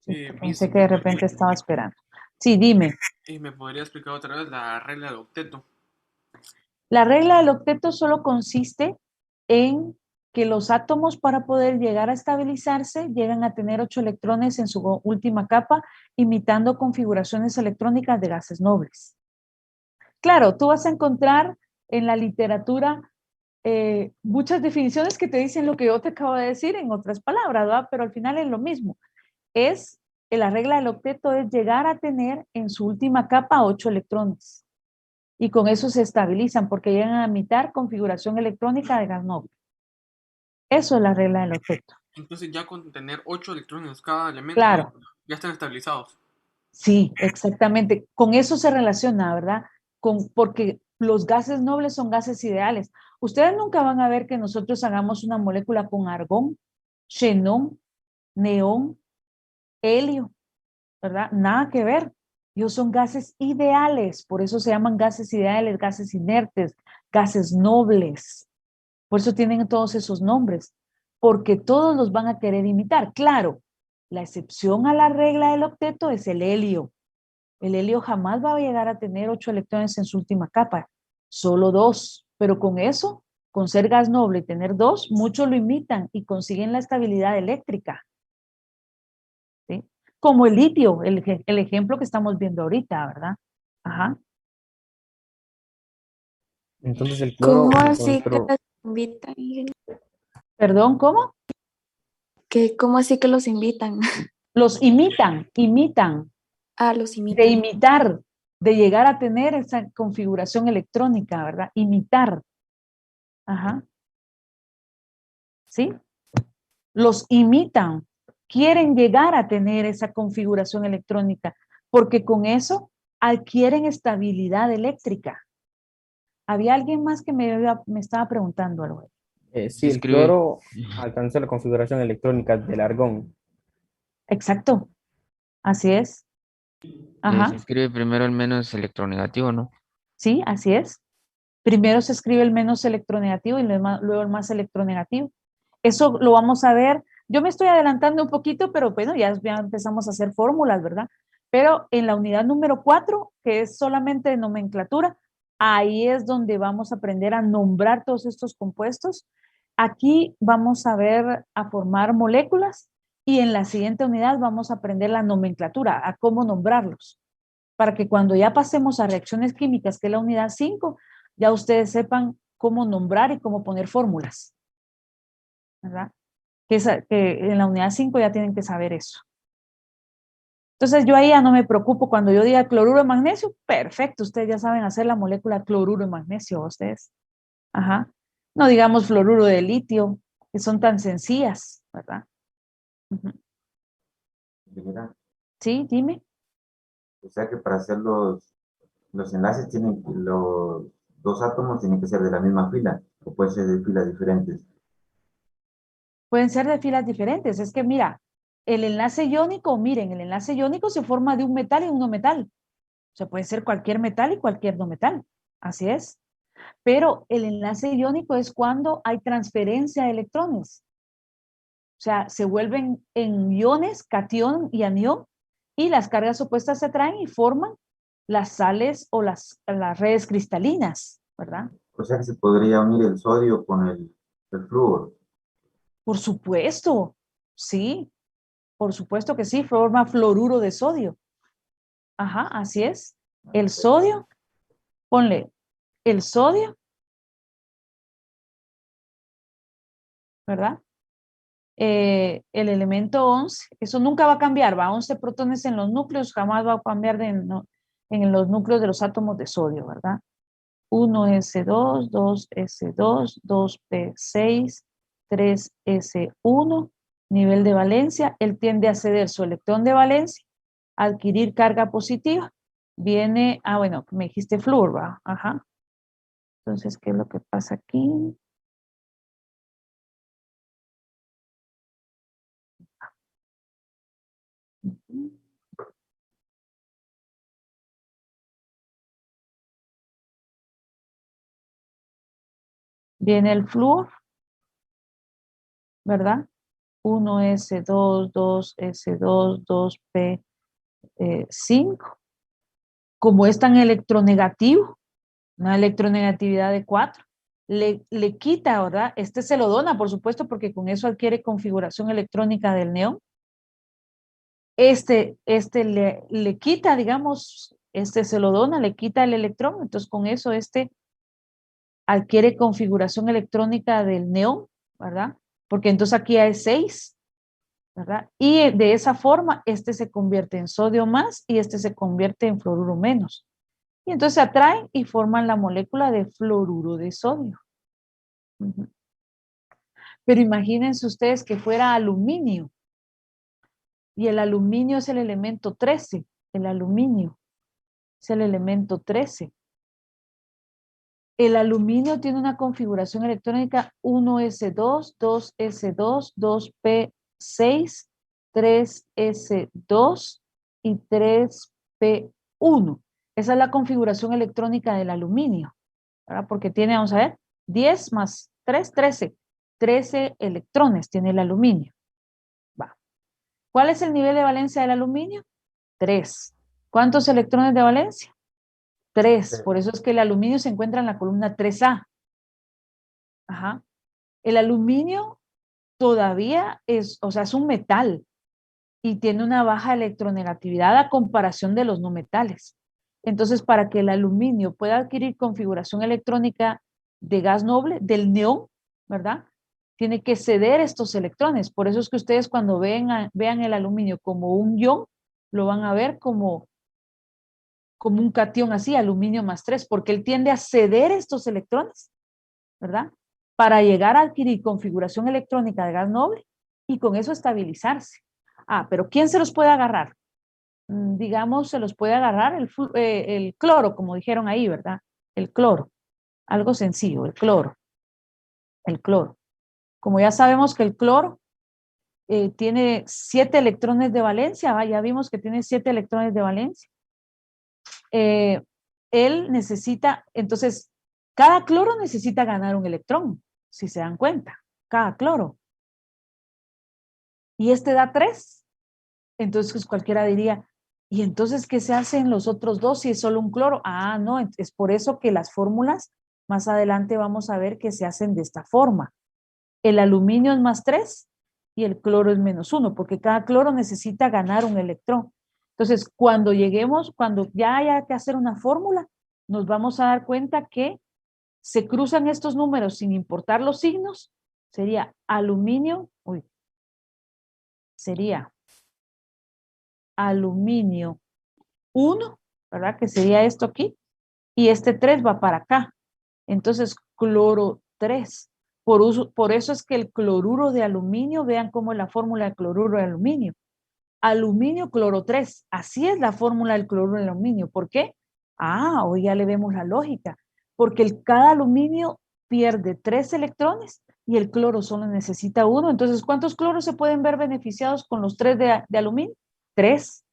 Miss, Pensé que de repente estaba esperando. Sí, dime. ¿y me podría explicar otra vez la regla del octeto? La regla del octeto solo consiste en que los átomos para poder llegar a estabilizarse llegan a tener 8 electrones en su última capa, imitando configuraciones electrónicas de gases nobles. Claro, tú vas a encontrar en la literatura muchas definiciones que te dicen lo que yo te acabo de decir en otras palabras, ¿verdad? Pero al final es lo mismo. La regla del octeto es llegar a tener en su última capa 8 electrones. Y con eso se estabilizan porque llegan a imitar configuración electrónica de gas noble. Eso es la regla del octeto. Entonces ya con tener 8 electrones cada elemento, Claro. ya están estabilizados. Sí, exactamente. Con eso se relaciona, ¿verdad? Porque los gases nobles son gases ideales. Ustedes nunca van a ver que nosotros hagamos una molécula con argón, xenón, neón, helio, ¿verdad? Nada que ver. Ellos son gases ideales, por eso se llaman gases ideales, gases inertes, gases nobles. Por eso tienen todos esos nombres, porque todos los van a querer imitar. Claro, la excepción a la regla del octeto es el helio. El helio jamás va a llegar a tener 8 electrones en su última capa, solo 2. Pero con eso, con ser gas noble y tener 2, muchos lo imitan y consiguen la estabilidad eléctrica. ¿Sí? Como el litio, el ejemplo que estamos viendo ahorita, ¿verdad? Ajá. Entonces el cloro ¿Cómo así que encontró. los invitan? Perdón, ¿cómo? ¿Cómo así que los invitan? Los imitan. Ah, los De imitan. imitar, de llegar a tener esa configuración electrónica, ¿verdad? Imitar. Ajá. ¿Sí? Los imitan, quieren llegar a tener esa configuración electrónica, porque con eso adquieren estabilidad eléctrica. Había alguien más que me estaba preguntando algo. Sí, Se el escribe, cloro alcanzó la configuración electrónica del argón. Exacto, así es. se Ajá, escribe primero el menos electronegativo, ¿no? sí, así es. Primero se escribe el menos electronegativo y luego el más electronegativo. Eso lo vamos a ver. Yo me estoy adelantando un poquito, pero bueno, ya empezamos a hacer fórmulas, ¿verdad? Pero en la unidad número 4, que es solamente de nomenclatura, ahí es donde vamos a aprender a nombrar todos estos compuestos. Aquí vamos a ver a formar moléculas y en la siguiente unidad vamos a aprender la nomenclatura, a cómo nombrarlos. para que cuando ya pasemos a reacciones químicas, que es la unidad 5, ya ustedes sepan cómo nombrar y cómo poner fórmulas, ¿verdad? Que en la unidad 5 ya tienen que saber eso. Entonces yo ahí ya no me preocupo cuando yo diga cloruro de magnesio, perfecto, ustedes ya saben hacer la molécula cloruro de magnesio, ustedes. Ajá. No digamos fluoruro de litio, que son tan sencillas, ¿verdad? Ujú. Ingeniera, Sí, dime. o sea que para hacer los enlaces los dos átomos tienen que ser de la misma fila, o puede ser de filas diferentes. Pueden ser de filas diferentes. Es que mira, el enlace iónico, miren, el enlace iónico se forma de un metal y un no metal. O sea, puede ser cualquier metal y cualquier no metal. Así es. Pero el enlace iónico es cuando hay transferencia de electrones. O sea, se vuelven en iones, catión y anión, y las cargas opuestas se atraen y forman las sales o las redes cristalinas, ¿verdad? O sea que se podría unir el sodio con el flúor. Por supuesto, sí, por supuesto que sí, forma fluoruro de sodio. Ajá, así es. El sodio, ponle el sodio, ¿verdad? El elemento 11, eso nunca va a cambiar, va 11 protones en los núcleos, jamás va a cambiar en los núcleos de los átomos de sodio, ¿verdad? 1s2, 2s2, 2p6, 3s1, nivel de valencia, él tiende a ceder su electrón de valencia, adquirir carga positiva, viene, bueno, me dijiste flúor, ¿va? Ajá. Entonces, ¿qué es lo que pasa aquí? Viene el flúor, ¿verdad? 1s2, 2s2, 2p5. Como es tan electronegativo, una electronegatividad de 4, le quita, ¿verdad? Este se lo dona, por supuesto, porque con eso adquiere configuración electrónica del neón. Este le quita, digamos, este se lo dona, le quita el electrón, entonces con eso adquiere configuración electrónica del neón, ¿verdad? Porque entonces aquí hay 6, ¿verdad? Y de esa forma, este se convierte en sodio más y este se convierte en fluoruro menos. Y entonces se atraen y forman la molécula de fluoruro de sodio. Uh-huh. Pero imagínense ustedes que fuera aluminio. Y el aluminio es el elemento 13. El aluminio es el elemento 13. El aluminio tiene una configuración electrónica 1s2, 2s2, 2p6, 3s2 y 3p1. Esa es la configuración electrónica del aluminio, ¿verdad? Porque tiene, vamos a ver, 10 más 3, 13. 13 electrones tiene el aluminio. Va. ¿Cuál es el nivel de valencia del aluminio? 3. ¿Cuántos electrones de valencia? 3. Por eso es que el aluminio se encuentra en la columna 3A. Ajá. El aluminio todavía es, o sea, es un metal y tiene una baja electronegatividad a comparación de los no metales. Entonces, para que el aluminio pueda adquirir configuración electrónica de gas noble, del neón, ¿verdad? Tiene que ceder estos electrones. Por eso es que ustedes cuando vean el aluminio como un ion, lo van a ver como un catión así, aluminio más 3, porque él tiende a ceder estos electrones, ¿verdad? Para llegar a adquirir configuración electrónica de gas noble y con eso estabilizarse. Pero ¿quién se los puede agarrar? Digamos, se los puede agarrar el cloro, como dijeron ahí, ¿verdad? El cloro. Algo sencillo, el cloro. El cloro. Como ya sabemos que el cloro tiene 7 electrones de valencia, ya vimos que tiene 7 electrones de valencia. Él necesita, entonces, cada cloro necesita ganar un electrón, si se dan cuenta, cada cloro. Y este da 3. Entonces, pues, cualquiera diría, ¿y entonces qué se hacen los otros 2 si es solo un cloro? No, es por eso que las fórmulas, más adelante vamos a ver que se hacen de esta forma. El aluminio es más 3 y el cloro es menos 1, porque cada cloro necesita ganar un electrón. Entonces, cuando lleguemos, cuando ya haya que hacer una fórmula, nos vamos a dar cuenta que se cruzan estos números sin importar los signos. Sería aluminio, sería aluminio 1, ¿verdad? Que sería esto aquí. Y este 3 va para acá. Entonces, cloro 3. Por eso es que el cloruro de aluminio, vean cómo es la fórmula del cloruro de aluminio. Aluminio, cloro 3. Así es la fórmula del cloruro de aluminio. ¿Por qué? Hoy ya le vemos la lógica. Porque cada aluminio pierde 3 electrones y el cloro solo necesita 1. Entonces, ¿cuántos cloros se pueden ver beneficiados con los 3 de aluminio? 3.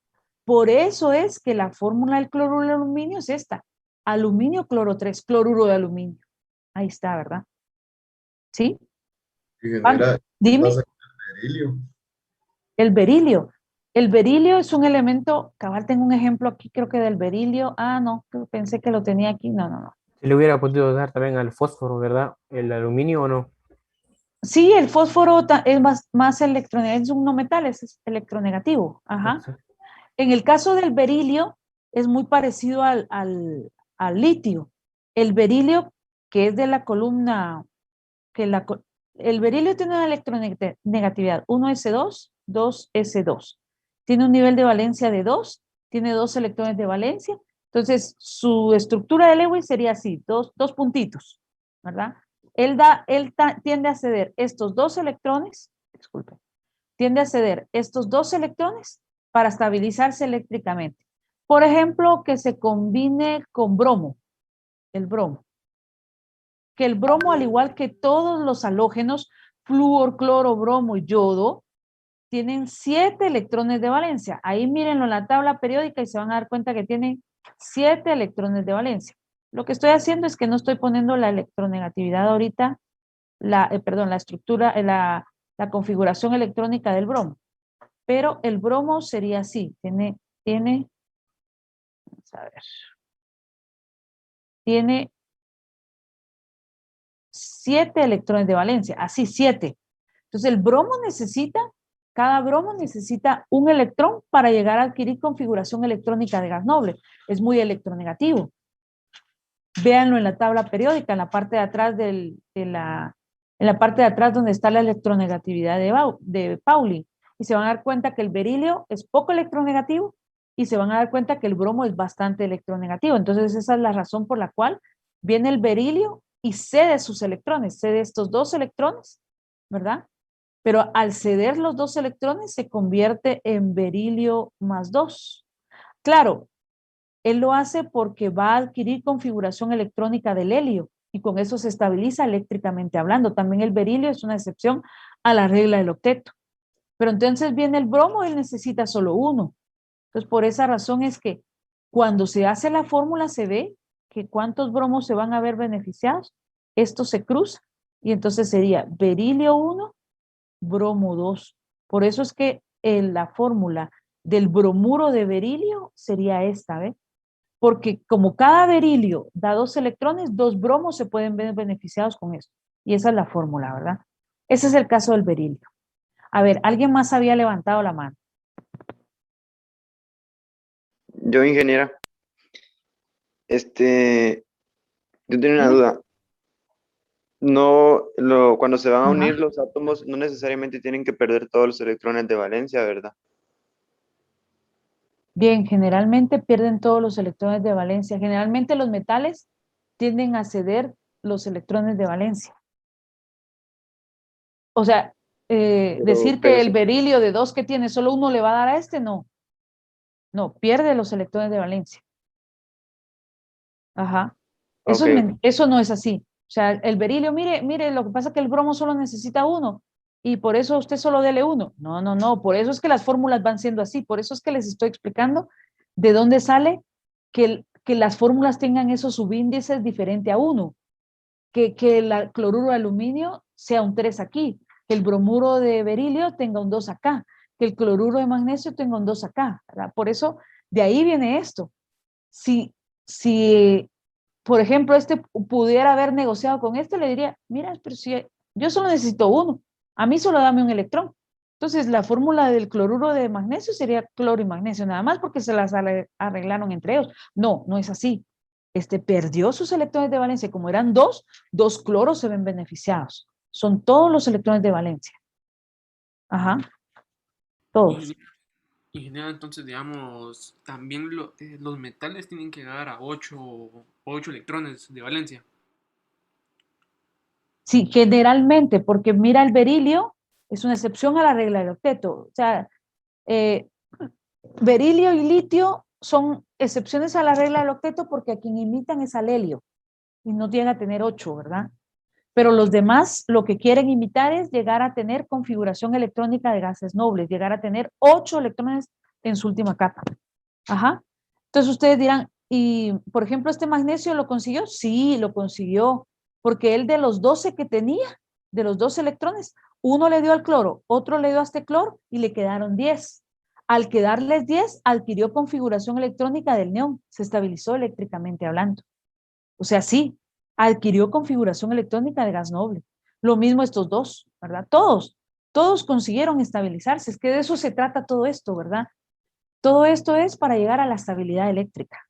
Por eso es que la fórmula del cloruro de aluminio es esta. Aluminio, cloro 3, cloruro de aluminio. Ahí está, ¿verdad? ¿Sí? Que genera, ¿qué Dime. pasa con el berilio? El berilio. El berilio es un elemento, cabal, tengo un ejemplo aquí, creo que del berilio. No, pensé que lo tenía aquí. No. Se le hubiera podido dar también al fósforo, ¿verdad? ¿El aluminio o no? Sí, el fósforo es más electronegativo, es un no metal, es electronegativo. Ajá. Exacto. En el caso del berilio, es muy parecido al litio. El berilio, que es de la columna, el berilio tiene una electronegatividad, 1s2, 2s2. Tiene un nivel de valencia de 2, tiene 2 electrones de valencia. Entonces, su estructura de Lewis sería así, dos puntitos, ¿verdad? Él tiende a ceder estos 2 electrones, tiende a ceder estos 2 electrones para estabilizarse eléctricamente. Por ejemplo, que se combine con bromo, el bromo. Que el bromo, al igual que todos los halógenos, flúor, cloro, bromo y yodo, tienen 7 electrones de valencia. Ahí mírenlo en la tabla periódica y se van a dar cuenta que tienen 7 electrones de valencia. Lo que estoy haciendo es que no estoy poniendo la electronegatividad ahorita, la estructura, la configuración electrónica del bromo. Pero el bromo sería así, tiene, vamos a ver, tiene 7 electrones de valencia, así 7. Entonces el bromo cada bromo necesita un electrón para llegar a adquirir configuración electrónica de gas noble. Es muy electronegativo. Véanlo en la tabla periódica, en la parte de atrás en la parte de atrás donde está la electronegatividad de Pauli. Y se van a dar cuenta que el berilio es poco electronegativo y se van a dar cuenta que el bromo es bastante electronegativo. Entonces esa es la razón por la cual viene el berilio y cede sus electrones, cede estos 2 electrones, ¿verdad? Pero al ceder los 2 electrones se convierte en berilio más 2. Claro, él lo hace porque va a adquirir configuración electrónica del helio y con eso se estabiliza eléctricamente hablando. También el berilio es una excepción a la regla del octeto. Pero entonces viene el bromo, él necesita solo 1. Entonces por esa razón es que cuando se hace la fórmula se ve que cuántos bromos se van a ver beneficiados. Esto se cruza y entonces sería berilio 1, bromo 2. Por eso es que la fórmula del bromuro de berilio sería esta, ¿ves? Porque como cada berilio da 2 electrones, 2 bromos se pueden ver beneficiados con esto. Y esa es la fórmula, ¿verdad? Ese es el caso del berilio. A ver, ¿alguien más había levantado la mano? Yo, ingeniera, yo tenía una duda. Cuando se van a unir los átomos, no necesariamente tienen que perder todos los electrones de valencia, ¿verdad? Bien, generalmente pierden todos los electrones de valencia. Generalmente los metales tienden a ceder los electrones de valencia. O sea, decir que el berilio de 2 que tiene, solo 1 le va a dar a este, no. No, pierde los electrones de valencia. Ajá. Eso no es así. O sea, el berilio, mire, lo que pasa es que el bromo solo necesita 1 y por eso usted solo dele 1. No, por eso es que las fórmulas van siendo así, por eso es que les estoy explicando de dónde sale que las fórmulas tengan esos subíndices diferente a 1, que el cloruro de aluminio sea un 3 aquí, que el bromuro de berilio tenga un 2 acá, que el cloruro de magnesio tenga un 2 acá, ¿verdad? Por eso, de ahí viene esto. Si por ejemplo, pudiera haber negociado con le diría, mira, pero si yo solo necesito 1, a mí solo dame un electrón. Entonces, la fórmula del cloruro de magnesio sería cloro y magnesio, nada más porque se las arreglaron entre ellos. No, no es así. Perdió sus electrones de valencia. Como eran dos cloros se ven beneficiados. Son todos los electrones de valencia. Ajá. Todos. Ingeniero, entonces, digamos, también los metales tienen que llegar a 8 electrones de valencia. Sí, generalmente, porque mira, el berilio es una excepción a la regla del octeto. O sea, berilio y litio son excepciones a la regla del octeto porque a quien imitan es al helio y no llega a tener 8, ¿verdad? Pero los demás lo que quieren imitar es llegar a tener configuración electrónica de gases nobles, llegar a tener 8 electrones en su última capa. Ajá. Entonces ustedes dirán, y por ejemplo, ¿este magnesio lo consiguió? Sí, lo consiguió, porque él de los 12 que tenía, de los 12 electrones, uno le dio al cloro, otro le dio a este cloro y le quedaron 10. Al quedarles 10, adquirió configuración electrónica del neón, se estabilizó eléctricamente hablando. O sea, sí, adquirió configuración electrónica de gas noble. Lo mismo estos dos, ¿verdad? Todos consiguieron estabilizarse. Es que de eso se trata todo esto, ¿verdad? Todo esto es para llegar a la estabilidad eléctrica.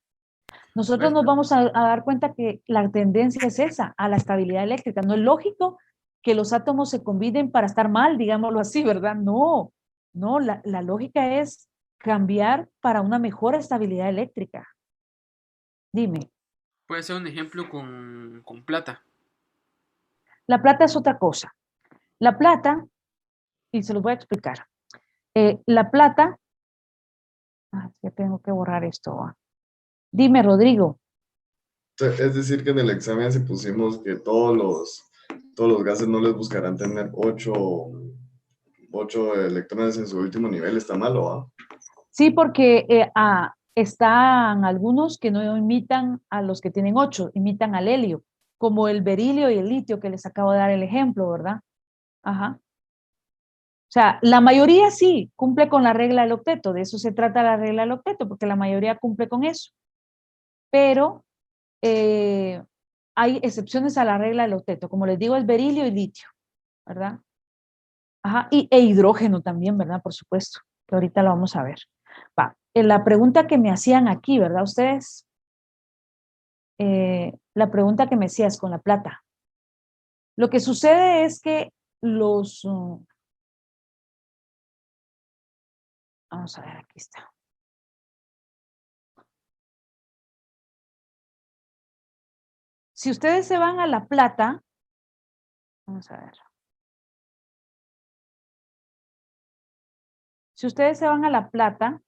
Nosotros nos vamos a dar cuenta que la tendencia es esa, a la estabilidad eléctrica. No es lógico que los átomos se combinen para estar mal, digámoslo así, ¿verdad? No, la lógica es cambiar para una mejor estabilidad eléctrica. Dime. Puede ser un ejemplo con plata. La plata es otra cosa. La plata, y se los voy a explicar. La plata, ya tengo que borrar esto. Dime, Rodrigo. Es decir, que en el examen si pusimos que todos los gases no les buscarán tener 8 electrones en su último nivel, ¿está malo? ¿Ah? Sí, porque están algunos que no imitan a los que tienen 8, imitan al helio, como el berilio y el litio que les acabo de dar el ejemplo, ¿verdad? Ajá. O sea, la mayoría sí cumple con la regla del octeto, de eso se trata la regla del octeto, porque la mayoría cumple con eso. Pero hay excepciones a la regla del octeto, como les digo, es berilio y litio, ¿verdad? Ajá, e hidrógeno también, ¿verdad? Por supuesto, que ahorita lo vamos a ver. Va, la pregunta que me hacían aquí, ¿verdad? Ustedes, la pregunta que me hacías con la plata. Lo que sucede es que vamos a ver, aquí está. Si ustedes se van a la plata, vamos a ver. Si ustedes se van a la plata,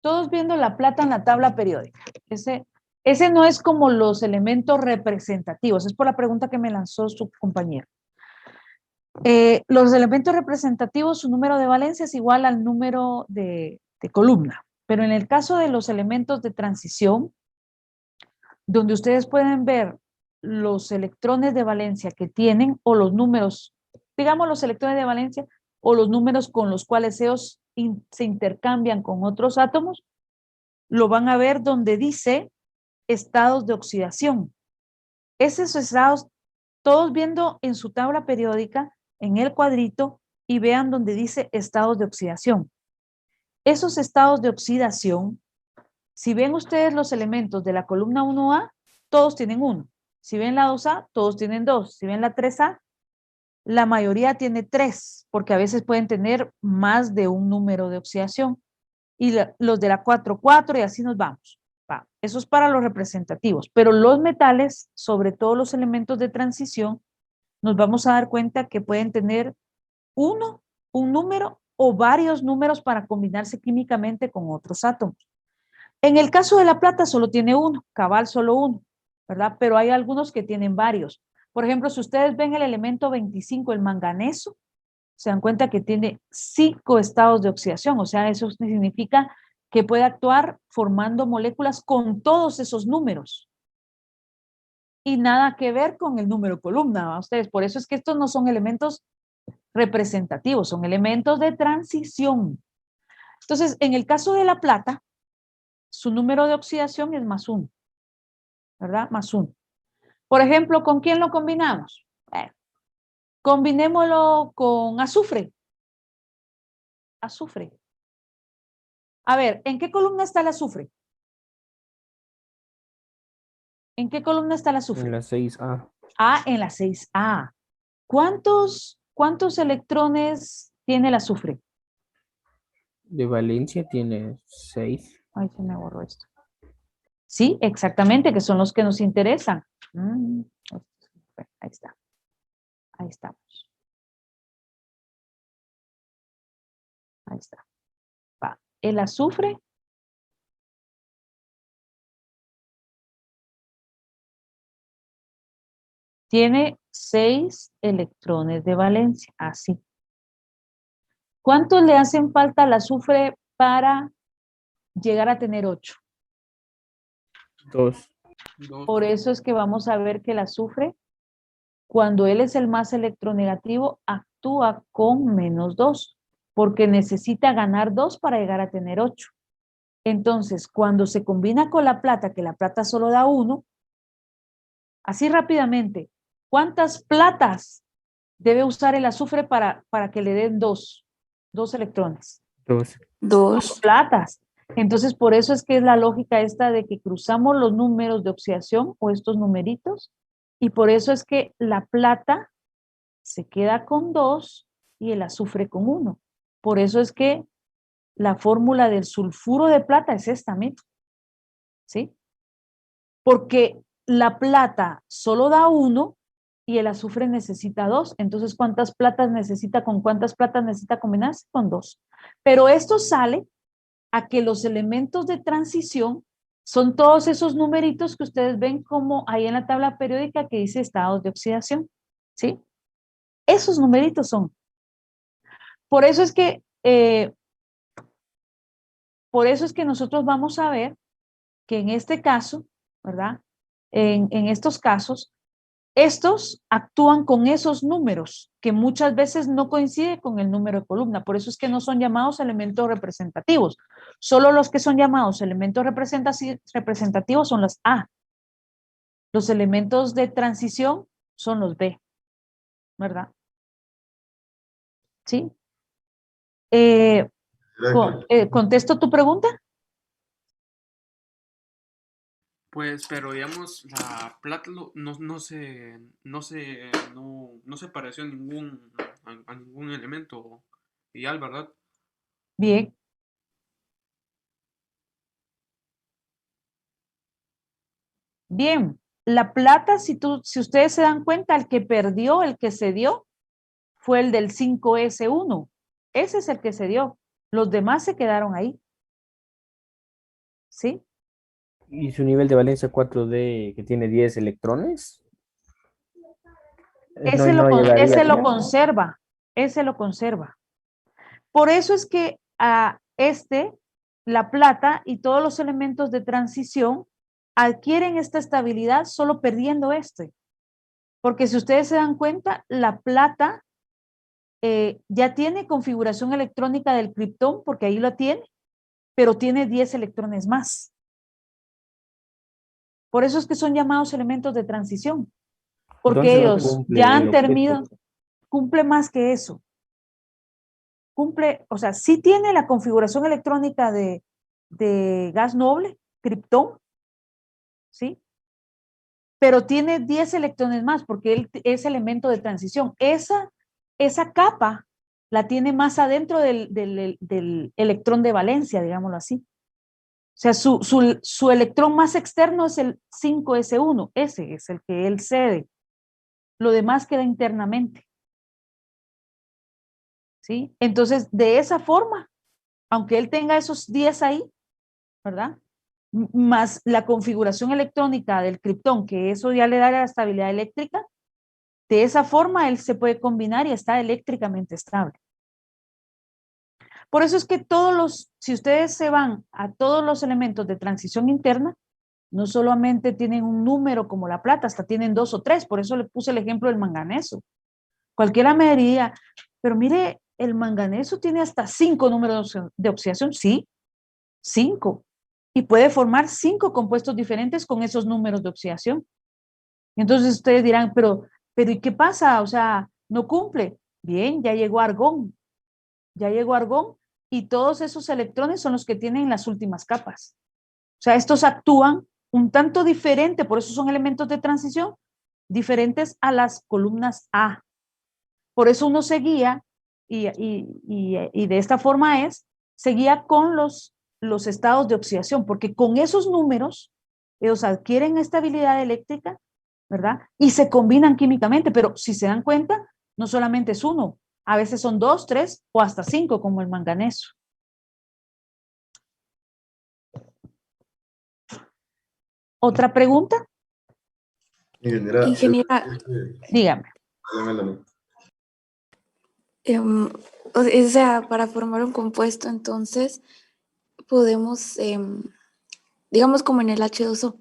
todos viendo la plata en la tabla periódica. Ese no es como los elementos representativos, es por la pregunta que me lanzó su compañero. Los elementos representativos, su número de valencia es igual al número de columna, pero en el caso de los elementos de transición, donde ustedes pueden ver los electrones de valencia que tienen o los números, digamos los electrones de valencia o los números con los cuales ellos se intercambian con otros átomos, lo van a ver donde dice estados de oxidación. Esos estados, todos viendo en su tabla periódica, en el cuadrito, y vean donde dice estados de oxidación. Esos estados de oxidación, si ven ustedes los elementos de la columna 1A, todos tienen 1. Si ven la 2A, todos tienen 2. Si ven la 3A, la mayoría tiene 3, porque a veces pueden tener más de un número de oxidación. Y los de la 4, 4, y así nos vamos. Eso es para los representativos. Pero los metales, sobre todo los elementos de transición, nos vamos a dar cuenta que pueden tener un número o varios números para combinarse químicamente con otros átomos. En el caso de la plata solo tiene uno, cabal solo uno, ¿verdad? Pero hay algunos que tienen varios. Por ejemplo, si ustedes ven el elemento 25, el manganeso, se dan cuenta que tiene 5 estados de oxidación, o sea, eso significa que puede actuar formando moléculas con todos esos números. Y nada que ver con el número columna, ¿va? Ustedes, por eso es que estos no son elementos representativos, son elementos de transición. Entonces, en el caso de la plata, su número de oxidación es +1, ¿verdad? +1. Por ejemplo, ¿con quién lo combinamos? Combinémoslo con azufre. Azufre. A ver, ¿en qué columna está el azufre? ¿En qué columna está el azufre? En la 6A. Ah, en la 6A. ¿Cuántos electrones tiene el azufre? De valencia tiene 6. Ay, se me borró esto. Sí, exactamente, que son los que nos interesan. Ahí está. Ahí estamos. Ahí está. Va. El azufre tiene 6 electrones de valencia, así. ¿Cuántos le hacen falta al azufre para llegar a tener 8? 2. Por eso es que vamos a ver que el azufre, cuando él es el más electronegativo, actúa con -2, porque necesita ganar 2 para llegar a tener 8. Entonces, cuando se combina con la plata, que la plata solo da 1, así rápidamente, ¿cuántas platas debe usar el azufre para que le den 2 electrones? 2. 2. Platas. Entonces, por eso es que es la lógica esta de que cruzamos los números de oxidación o estos numeritos, y por eso es que la plata se queda con 2 y el azufre con 1. Por eso es que la fórmula del sulfuro de plata es esta, ¿sí? ¿Sí? Porque la plata solo da 1 y el azufre necesita 2. Entonces, ¿cuántas platas necesita? ¿Con cuántas platas necesita combinarse? Con 2. Pero esto sale a que los elementos de transición son todos esos numeritos que ustedes ven como ahí en la tabla periódica que dice estados de oxidación, ¿sí? Esos numeritos son. Por eso es que nosotros vamos a ver que en este caso, ¿verdad? En estos casos, estos actúan con esos números que muchas veces no coinciden con el número de columna. Por eso es que no son llamados elementos representativos. Solo los que son llamados elementos representativos son los A. Los elementos de transición son los B, ¿verdad? ¿Sí? ¿Contesto tu pregunta? Pues, pero digamos, la plata no se pareció a ningún elemento ideal, ¿verdad? Bien. Bien. La plata, si ustedes se dan cuenta, el que perdió, el que cedió, fue el del 5S1. Ese es el que cedió. Los demás se quedaron ahí. ¿Sí? ¿Y su nivel de valencia 4D que tiene 10 electrones? Ese lo conserva. Ese lo conserva. Por eso es que a la plata y todos los elementos de transición adquieren esta estabilidad solo perdiendo este. Porque si ustedes se dan cuenta, la plata ya tiene configuración electrónica del criptón, porque ahí lo tiene, pero tiene 10 electrones más. Por eso es que son llamados elementos de transición, porque entonces ellos ya han terminado, cumple más que eso. Cumple, o sea, sí tiene la configuración electrónica de gas noble, criptón, ¿sí? Pero tiene 10 electrones más, porque él es elemento de transición. Esa capa la tiene más adentro del electrón de valencia, digámoslo así. O sea, su electrón más externo es el 5S1, ese es el que él cede. Lo demás queda internamente. ¿Sí? Entonces, de esa forma, aunque él tenga esos 10 ahí, ¿verdad? Más la configuración electrónica del criptón, que eso ya le da la estabilidad eléctrica, de esa forma él se puede combinar y está eléctricamente estable. Por eso es que si ustedes se van a todos los elementos de transición interna, no solamente tienen un número como la plata, hasta tienen 2 o 3, por eso le puse el ejemplo del manganeso. Cualquiera me diría, pero mire, el manganeso tiene hasta 5 números de oxidación, sí, 5, y puede formar 5 compuestos diferentes con esos números de oxidación. Entonces ustedes dirán, pero ¿y qué pasa? O sea, No cumple. Bien, ya llegó argón. Ya llegó argón y todos esos electrones son los que tienen las últimas capas. O sea, estos actúan un tanto diferente, por eso son elementos de transición diferentes a las columnas A. Por eso uno se guía y de esta forma se guía con los estados de oxidación, porque con esos números ellos adquieren estabilidad eléctrica, ¿verdad? Y se combinan químicamente, pero si se dan cuenta, no solamente es uno, a veces son 2, 3 o hasta 5, como el manganeso. ¿Otra pregunta? Ingeniera, Ingeniera, Dígame. o sea, para formar un compuesto, entonces, podemos, digamos como en el H2O,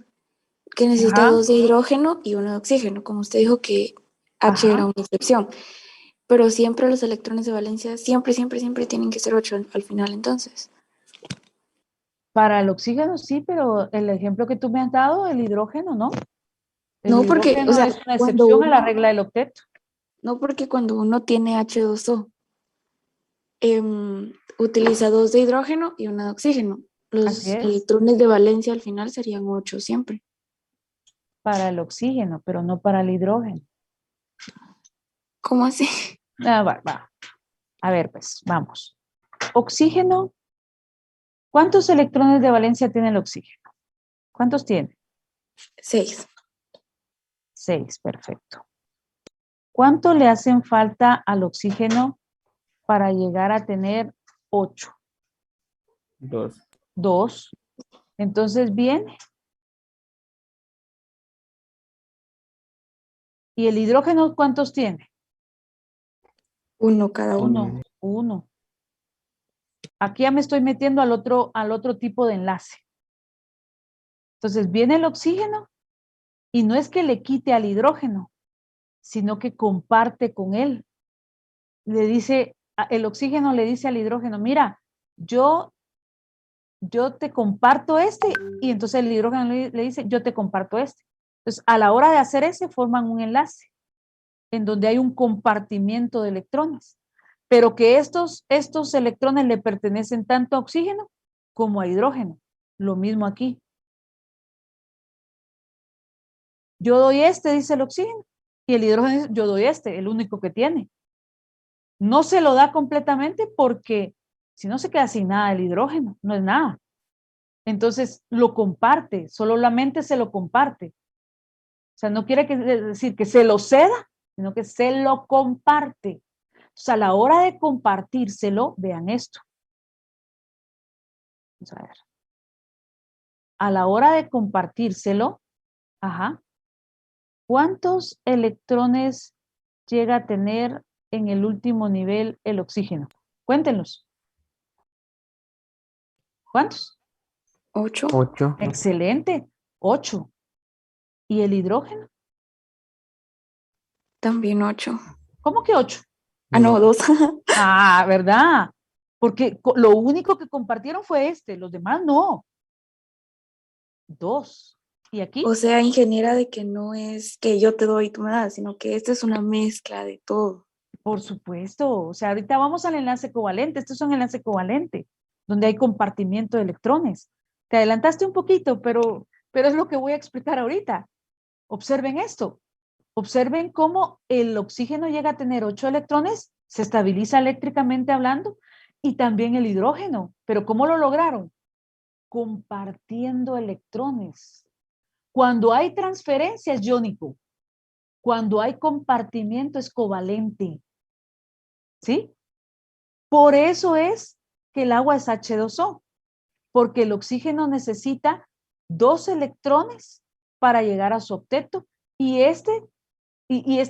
que necesita Ajá. 2 de hidrógeno y 1 de oxígeno, como usted dijo que H Ajá. era una excepción, pero siempre los electrones de valencia, siempre tienen que ser 8 al final, entonces. Para el oxígeno sí, pero el ejemplo que tú me has dado, el hidrógeno, ¿no? El No, porque, o hidrógeno sea, es una cuando excepción a la uno, regla del octeto. no porque cuando uno tiene H2O, utiliza 2 de hidrógeno y 1 de oxígeno. Los Así es. electrones de valencia al final serían 8 siempre. Para el oxígeno, pero no para el hidrógeno. ¿Cómo así? Va. A ver, pues, vamos. Oxígeno. ¿Cuántos electrones de valencia tiene el oxígeno? ¿Cuántos tiene? 6. 6, perfecto. ¿Cuánto le hacen falta al oxígeno para llegar a tener 8? 2. 2. Entonces viene. ¿Y el hidrógeno cuántos tiene? 1 cada uno. 1. 1. Aquí ya me estoy metiendo al otro tipo de enlace. Entonces viene el oxígeno y no es que le quite al hidrógeno, sino que comparte con él. El oxígeno le dice al hidrógeno, mira, yo te comparto este, y entonces el hidrógeno le dice, yo te comparto este. Entonces, a la hora de hacer ese, forman un enlace en donde hay un compartimiento de electrones, pero que estos electrones le pertenecen tanto a oxígeno como a hidrógeno. Lo mismo aquí. Yo doy este, dice el oxígeno, y el hidrógeno dice, yo doy este, el único que tiene. No se lo da completamente porque si no se queda sin nada el hidrógeno, no es nada. Entonces lo comparte, solamente se lo comparte. O sea, no quiere decir que se lo ceda, sino que se lo comparte. O sea, a la hora de compartírselo, vean esto. Vamos a ver. A la hora de compartírselo, ¿cuántos electrones llega a tener en el último nivel el oxígeno? Cuéntenlos. ¿Cuántos? 8. 8. Excelente. 8. ¿Y el hidrógeno? También 8. ¿Cómo que 8? Ah, no, 2. ¿Verdad? Porque lo único que compartieron fue los demás no. 2. ¿Y aquí? O sea, ingeniera, de que no es que yo te doy y tú me das, sino que esta es una mezcla de todo. Por supuesto. O sea, ahorita vamos al enlace covalente. Esto es un enlace covalente, donde hay compartimiento de electrones. Te adelantaste un poquito, pero es lo que voy a explicar ahorita. Observen esto. Observen cómo el oxígeno llega a tener 8 electrones, se estabiliza eléctricamente hablando, y también el hidrógeno. ¿Pero cómo lo lograron? Compartiendo electrones. Cuando hay transferencia es iónico. Cuando hay compartimiento es covalente. ¿Sí? Por eso es que el agua es H2O, porque el oxígeno necesita 2 electrones para llegar a su octeto, y este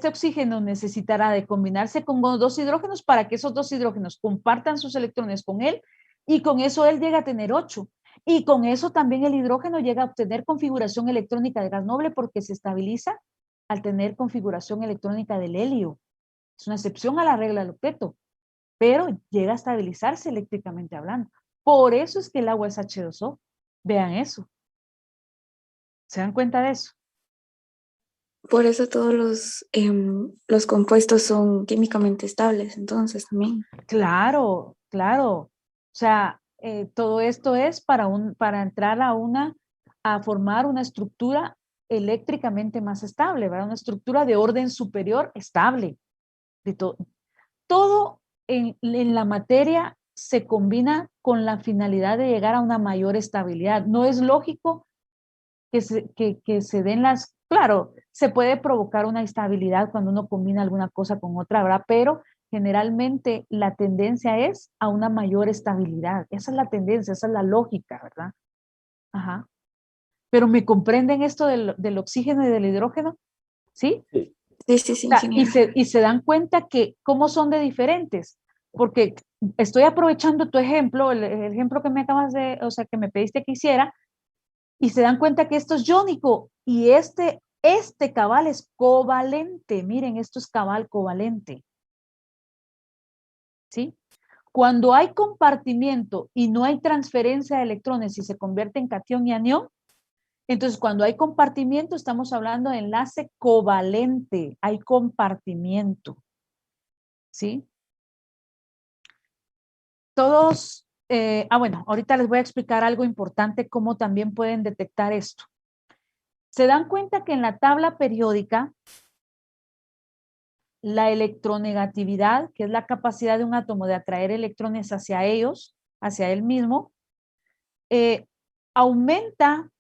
oxígeno necesitará de combinarse con 2 hidrógenos para que esos 2 hidrógenos compartan sus electrones con él, y con eso él llega a tener 8. Y con eso también el hidrógeno llega a obtener configuración electrónica de gas noble, porque se estabiliza al tener configuración electrónica del helio. Es una excepción a la regla del octeto, pero llega a estabilizarse eléctricamente hablando. Por eso es que el agua es H2O. Vean eso. ¿Se dan cuenta de eso? Por eso todos los compuestos son químicamente estables, entonces también. Claro, claro. O sea, todo esto es para entrar a formar una estructura eléctricamente más estable, ¿verdad? Una estructura de orden superior estable. Todo en la materia se combina con la finalidad de llegar a una mayor estabilidad. No es lógico que se den claro, se puede provocar una estabilidad cuando uno combina alguna cosa con otra, ¿verdad? Pero generalmente la tendencia es a una mayor estabilidad. Esa es la tendencia, esa es la lógica, ¿verdad? Ajá. Pero ¿me comprenden esto del oxígeno y del hidrógeno? ¿Sí? Sí, O sea, ingeniero. y se dan cuenta que cómo son de diferentes, porque estoy aprovechando tu ejemplo, el ejemplo que me acabas o sea, que me pediste que hiciera, y se dan cuenta que esto es iónico y este cabal es covalente. Miren, esto es cabal covalente. ¿Sí? Cuando hay compartimiento y no hay transferencia de electrones y se convierte en catión y anión, entonces cuando hay compartimiento estamos hablando de enlace covalente, hay compartimiento. ¿Sí? Todos, bueno, ahorita les voy a explicar algo importante, cómo también pueden detectar esto. Se dan cuenta que en la tabla periódica, la electronegatividad, que es la capacidad de un átomo de atraer electrones hacia ellos, hacia él mismo, aumenta,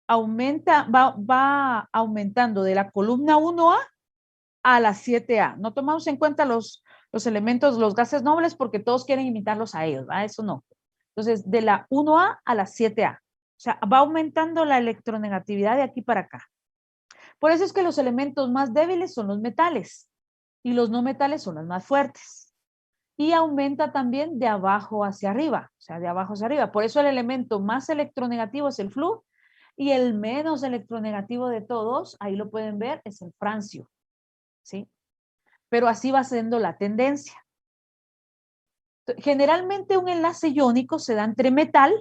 va aumentando de la columna 1A a la 7A. No tomamos en cuenta los elementos, los gases nobles, porque todos quieren imitarlos a ellos, ¿verdad? Eso no. Entonces, de la 1A a la 7A. O sea, va aumentando la electronegatividad de aquí para acá. Por eso es que los elementos más débiles son los metales y los no metales son los más fuertes. Y aumenta también de abajo hacia arriba, o sea, de abajo hacia arriba. Por eso el elemento más electronegativo es el flúor y el menos electronegativo de todos, ahí lo pueden ver, es el francio. ¿Sí? Pero así va siendo la tendencia. Generalmente un enlace iónico se da entre metal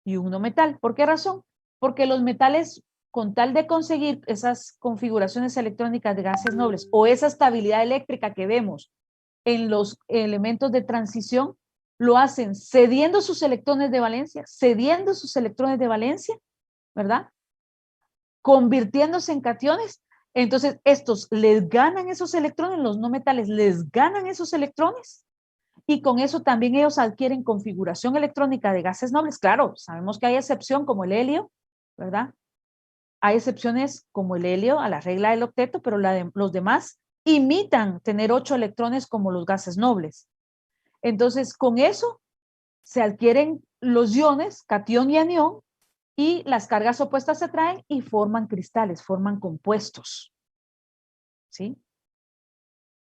y un no metal. ¿Por qué razón? Porque los metales, con tal de conseguir esas configuraciones electrónicas de gases nobles o esa estabilidad eléctrica que vemos en los elementos de transición, lo hacen cediendo sus electrones de valencia, ¿verdad? Convirtiéndose en cationes. Entonces, estos les ganan esos electrones, los no metales les ganan esos electrones, y con eso también ellos adquieren configuración electrónica de gases nobles. Claro, sabemos que hay excepción como el helio, ¿verdad? Hay excepciones como el helio a la regla del octeto, pero los demás imitan tener 8 electrones como los gases nobles. Entonces, con eso se adquieren los iones, catión y anión, y las cargas opuestas se atraen y forman cristales, forman compuestos. ¿Sí?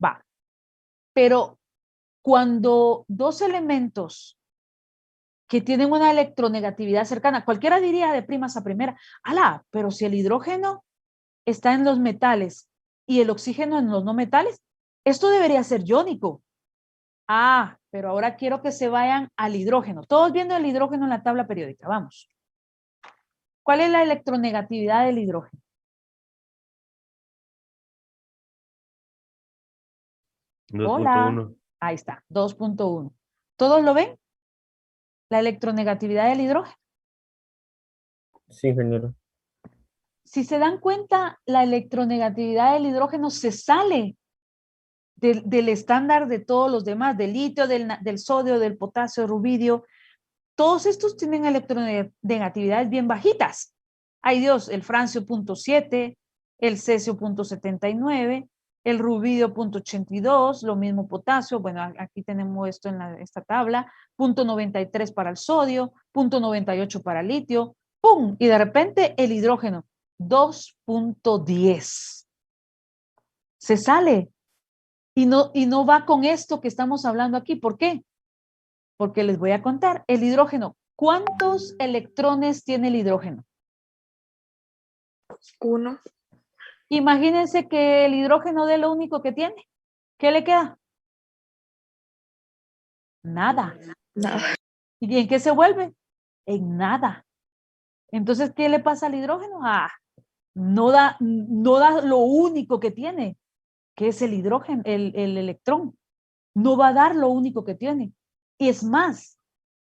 Va. Pero cuando dos elementos que tienen una electronegatividad cercana, cualquiera diría de primas a primera, ala, pero si el hidrógeno está en los metales y el oxígeno en los no metales, esto debería ser iónico. Ah, pero ahora quiero que se vayan al hidrógeno. Todos viendo el hidrógeno en la tabla periódica, vamos. ¿Cuál es la electronegatividad del hidrógeno? 2.1. Hola. Ahí está, 2.1. ¿Todos lo ven? La electronegatividad del hidrógeno. Sí, ingeniero. Si se dan cuenta, la electronegatividad del hidrógeno se sale del estándar de todos los demás, del litio, del sodio, del potasio, rubidio. Todos estos tienen electronegatividades bien bajitas. Ay Dios, el francio 0.7, el cesio 0.79, el rubidio 0.82, lo mismo potasio, bueno, aquí tenemos esto en esta tabla, 0.93 para el sodio, 0.98 para el litio, ¡pum! Y de repente el hidrógeno, 2.10. Se sale y no va con esto que estamos hablando aquí. ¿Por qué? Porque les voy a contar, el hidrógeno, ¿cuántos electrones tiene el hidrógeno? 1. Imagínense que el hidrógeno de lo único que tiene. ¿Qué le queda? Nada. Nada. ¿Y en qué se vuelve? En nada. Entonces, ¿qué le pasa al hidrógeno? Ah, No da lo único que tiene, que es el hidrógeno, el electrón. No va a dar lo único que tiene. Y es más,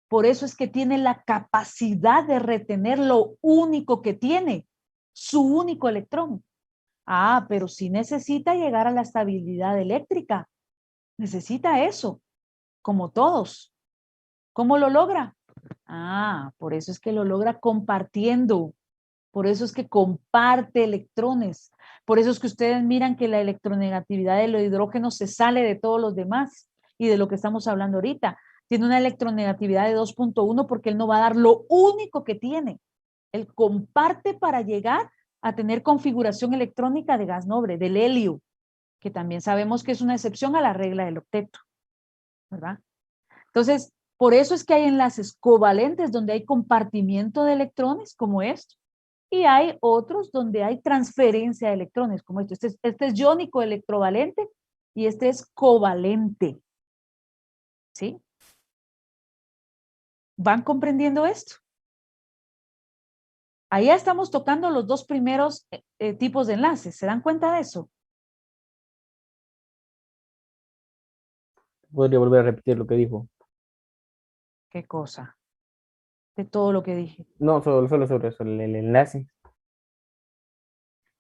por eso es que tiene la capacidad de retener lo único que tiene, su único electrón. Ah, pero sí necesita llegar a la estabilidad eléctrica. Necesita eso, como todos. ¿Cómo lo logra? Ah, por eso es que lo logra compartiendo. Por eso es que comparte electrones. Por eso es que ustedes miran que la electronegatividad de los hidrógenos se sale de todos los demás y de lo que estamos hablando ahorita. Tiene una electronegatividad de 2.1 porque él no va a dar lo único que tiene. Él comparte para llegar a tener configuración electrónica de gas noble, del helio, que también sabemos que es una excepción a la regla del octeto, ¿verdad? Entonces, por eso es que hay enlaces covalentes donde hay compartimiento de electrones, como esto, y hay otros donde hay transferencia de electrones, como esto. Este es iónico electrovalente y este es covalente. ¿Sí? ¿Van comprendiendo esto? Ahí ya estamos tocando los dos primeros tipos de enlaces. ¿Se dan cuenta de eso? Podría volver a repetir lo que dijo. ¿Qué cosa? De todo lo que dije. No, solo sobre eso, el enlace.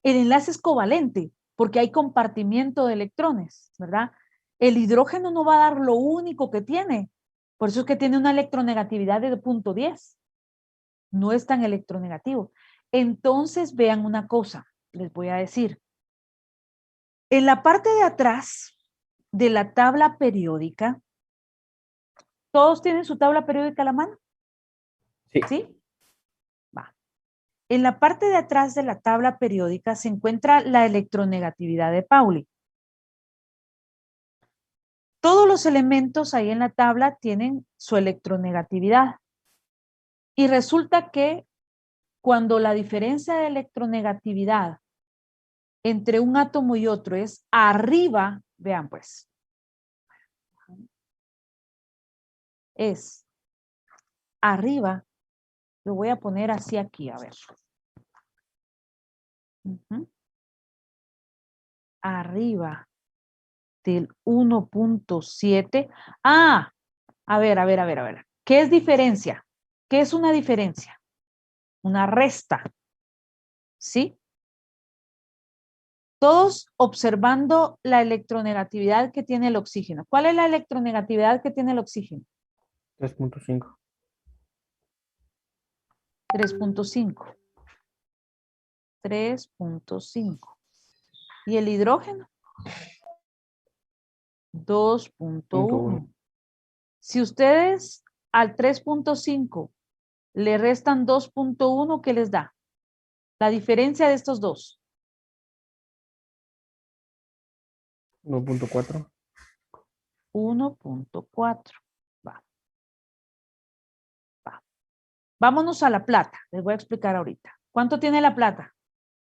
El enlace es covalente porque hay compartimiento de electrones, ¿verdad? El hidrógeno no va a dar lo único que tiene. Por eso es que tiene una electronegatividad de 0.10. No es tan electronegativo. Entonces, vean una cosa, les voy a decir. En la parte de atrás de la tabla periódica, ¿todos tienen su tabla periódica a la mano? Sí. ¿Sí? Va. En la parte de atrás de la tabla periódica se encuentra la electronegatividad de Pauli. Todos los elementos ahí en la tabla tienen su electronegatividad. Y resulta que cuando la diferencia de electronegatividad entre un átomo y otro es arriba, vean pues, es arriba, lo voy a poner así aquí, a ver. Arriba del 1.7. Ah, a ver. ¿Qué es diferencia? ¿Qué es una diferencia? Una resta. ¿Sí? Todos observando la electronegatividad que tiene el oxígeno. ¿Cuál es la electronegatividad que tiene el oxígeno? 3.5. 3.5. 3.5. ¿Y el hidrógeno? 2.1. Si ustedes al 3.5 le restan 2.1, ¿qué les da? La diferencia de estos dos. 1.4. 1.4. Va. Vámonos a la plata. Les voy a explicar ahorita. ¿Cuánto tiene la plata?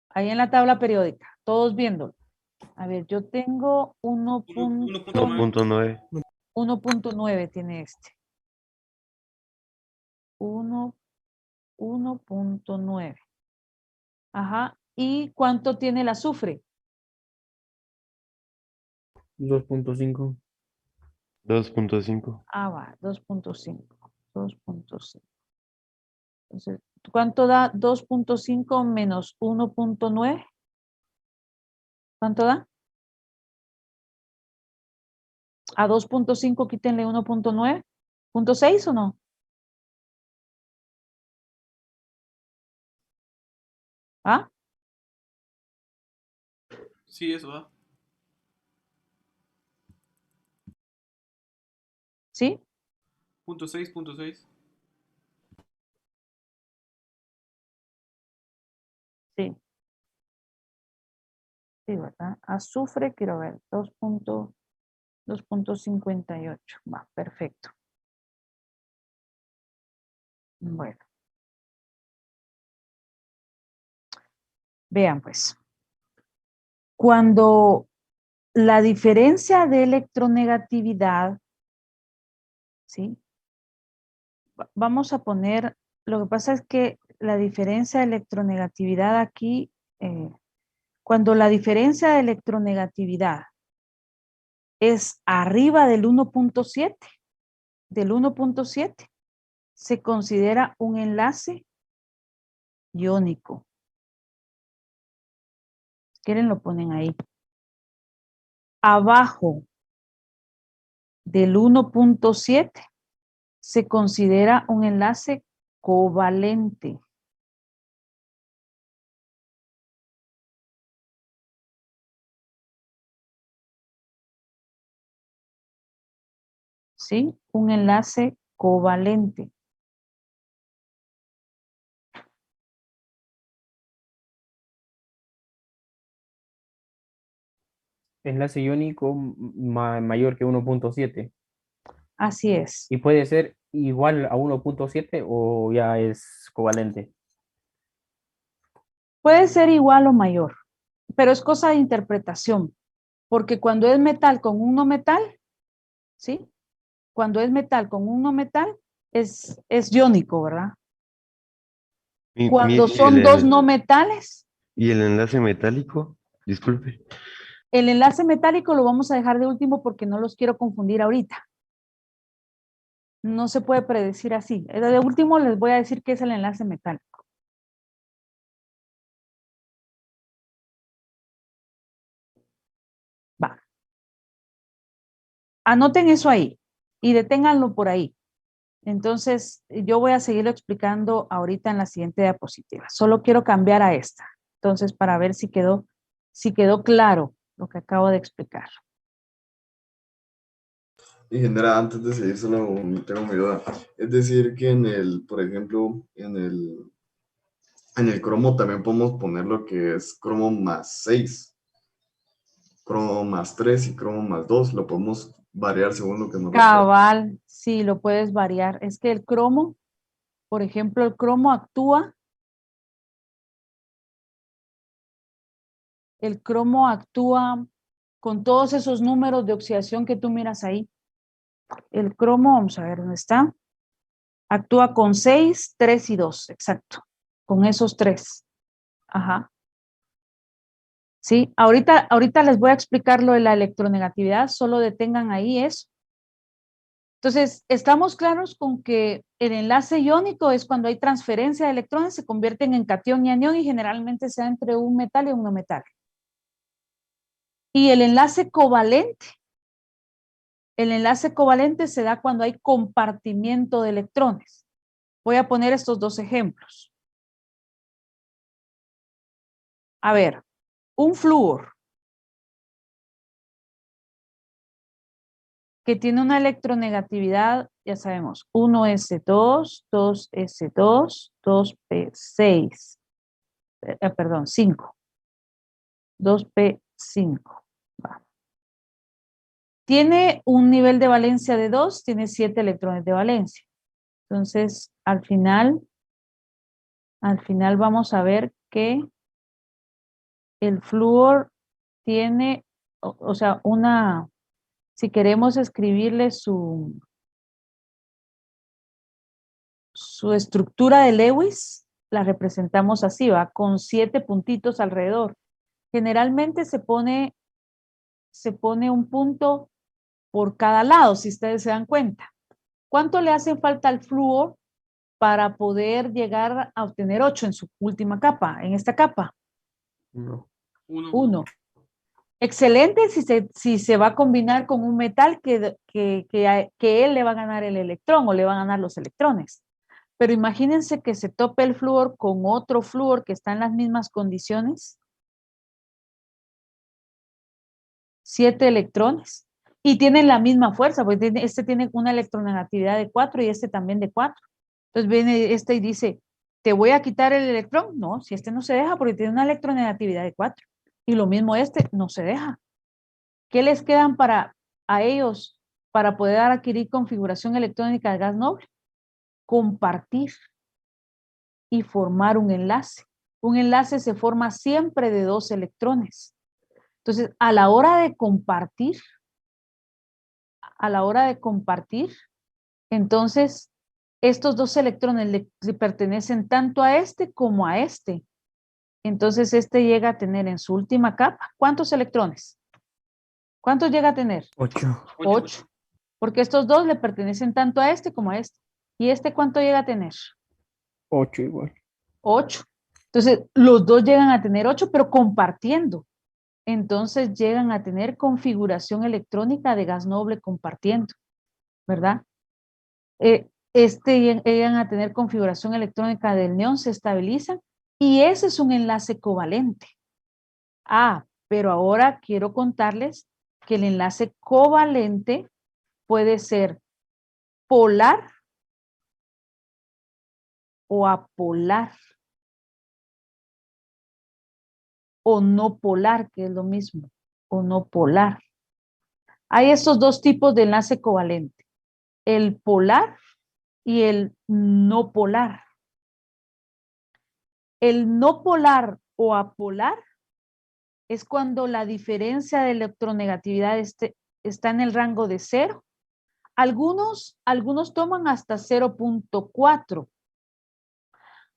Ahí en la tabla periódica. Todos viéndolo. A ver, yo tengo 1.9. 1.9 tiene este. 1.9. Ajá. ¿Y cuánto tiene el azufre? 2.5. 2.5. Ah, va, 2.5. 2.5. Entonces, ¿cuánto da 2.5 menos 1.9? ¿Cuánto da? A 2.5 quítenle 1.9. ¿0.6 o no? ¿Ah? Sí, eso va. ¿Sí? 0.6. Sí. Sí, ¿verdad? Azufre, quiero ver, 2.58. Va, perfecto. Bueno. Vean pues. Cuando la diferencia de electronegatividad, ¿sí? Vamos a poner, lo que pasa es que la diferencia de electronegatividad aquí cuando la diferencia de electronegatividad es arriba del 1.7, se considera un enlace iónico. Si quieren lo ponen ahí. Abajo del 1.7 se considera un enlace covalente. ¿Sí? Un enlace covalente. Enlace iónico mayor que 1.7. Así es. ¿Y puede ser igual a 1.7 o ya es covalente? Puede ser igual o mayor, pero es cosa de interpretación, porque cuando es metal con un no metal, ¿sí? Cuando es metal con un no metal, es iónico, ¿verdad? Cuando son dos no metales, ¿Y el enlace metálico? Disculpe. el enlace metálico lo vamos a dejar de último porque no los quiero confundir ahorita. No se puede predecir así. De último les voy a decir qué es el enlace metálico. Va. Anoten eso ahí y deténganlo por ahí. Entonces, yo voy a seguirlo explicando ahorita en la siguiente diapositiva. Solo quiero cambiar a esta. Entonces, para ver si quedó claro lo que acabo de explicar. Ingeniera, antes de seguir, solo tengo mi duda. Es decir, que por ejemplo, en el cromo también podemos poner lo que es cromo más 6, cromo más 3 y cromo más 2. Lo podemos variar según lo que nos requiera. Cabal, sí, lo puedes variar. Es que el cromo, por ejemplo, el cromo actúa con todos esos números de oxidación que tú miras ahí. El cromo, vamos a ver dónde está. Actúa con 6, 3 y 2, exacto. Con esos 3. Ajá. Sí, ahorita les voy a explicar lo de la electronegatividad, solo detengan ahí eso. Entonces, estamos claros con que el enlace iónico es cuando hay transferencia de electrones, se convierten en catión y anión y generalmente se da entre un metal y un no metal. Y el enlace covalente se da cuando hay compartimiento de electrones. Voy a poner estos dos ejemplos. A ver, un flúor que tiene una electronegatividad, ya sabemos, 1s2, 2s2, 2p6, perdón, 5, 2p5. Va. Tiene un nivel de valencia de 2, tiene 7 electrones de valencia. Entonces, al final vamos a ver que el flúor tiene, o sea, si queremos escribirle su estructura de Lewis, la representamos así, va, con 7 puntitos alrededor. Generalmente se pone un punto por cada lado, si ustedes se dan cuenta. ¿Cuánto le hace falta al flúor para poder llegar a obtener 8 en su última capa, en esta capa? 1. Excelente si se va a combinar con un metal que él le va a ganar el electrón o le va a ganar los electrones. Pero imagínense que se tope el flúor con otro flúor que está en las mismas condiciones. 7 electrones. Y tienen la misma fuerza, porque este tiene una electronegatividad de 4 y este también de 4. Entonces viene este y dice, ¿te voy a quitar el electrón? No, si este no se deja porque tiene una electronegatividad de 4. Y lo mismo este no se deja. ¿Qué les quedan a ellos para poder adquirir configuración electrónica de gas noble? Compartir y formar un enlace. Un enlace se forma siempre de 2 electrones. Entonces, a la hora de compartir, entonces, estos 2 electrones le pertenecen tanto a este como a este. Entonces este llega a tener en su última capa, ¿cuántos electrones? ¿Cuántos llega a tener? 8. 8. Porque estos dos le pertenecen tanto a este como a este. ¿Y este cuánto llega a tener? 8 igual. 8. Entonces, los dos llegan a tener 8, pero compartiendo. Entonces, llegan a tener configuración electrónica de gas noble compartiendo, ¿verdad? Llegan a tener configuración electrónica del neón, se estabilizan, y ese es un enlace covalente. Ah, pero ahora quiero contarles que el enlace covalente puede ser polar o apolar. O no polar, que es lo mismo, o no polar. Hay estos dos tipos de enlace covalente, el polar y el no polar. El no polar o apolar es cuando la diferencia de electronegatividad está en el rango de 0. Algunos toman hasta 0.4.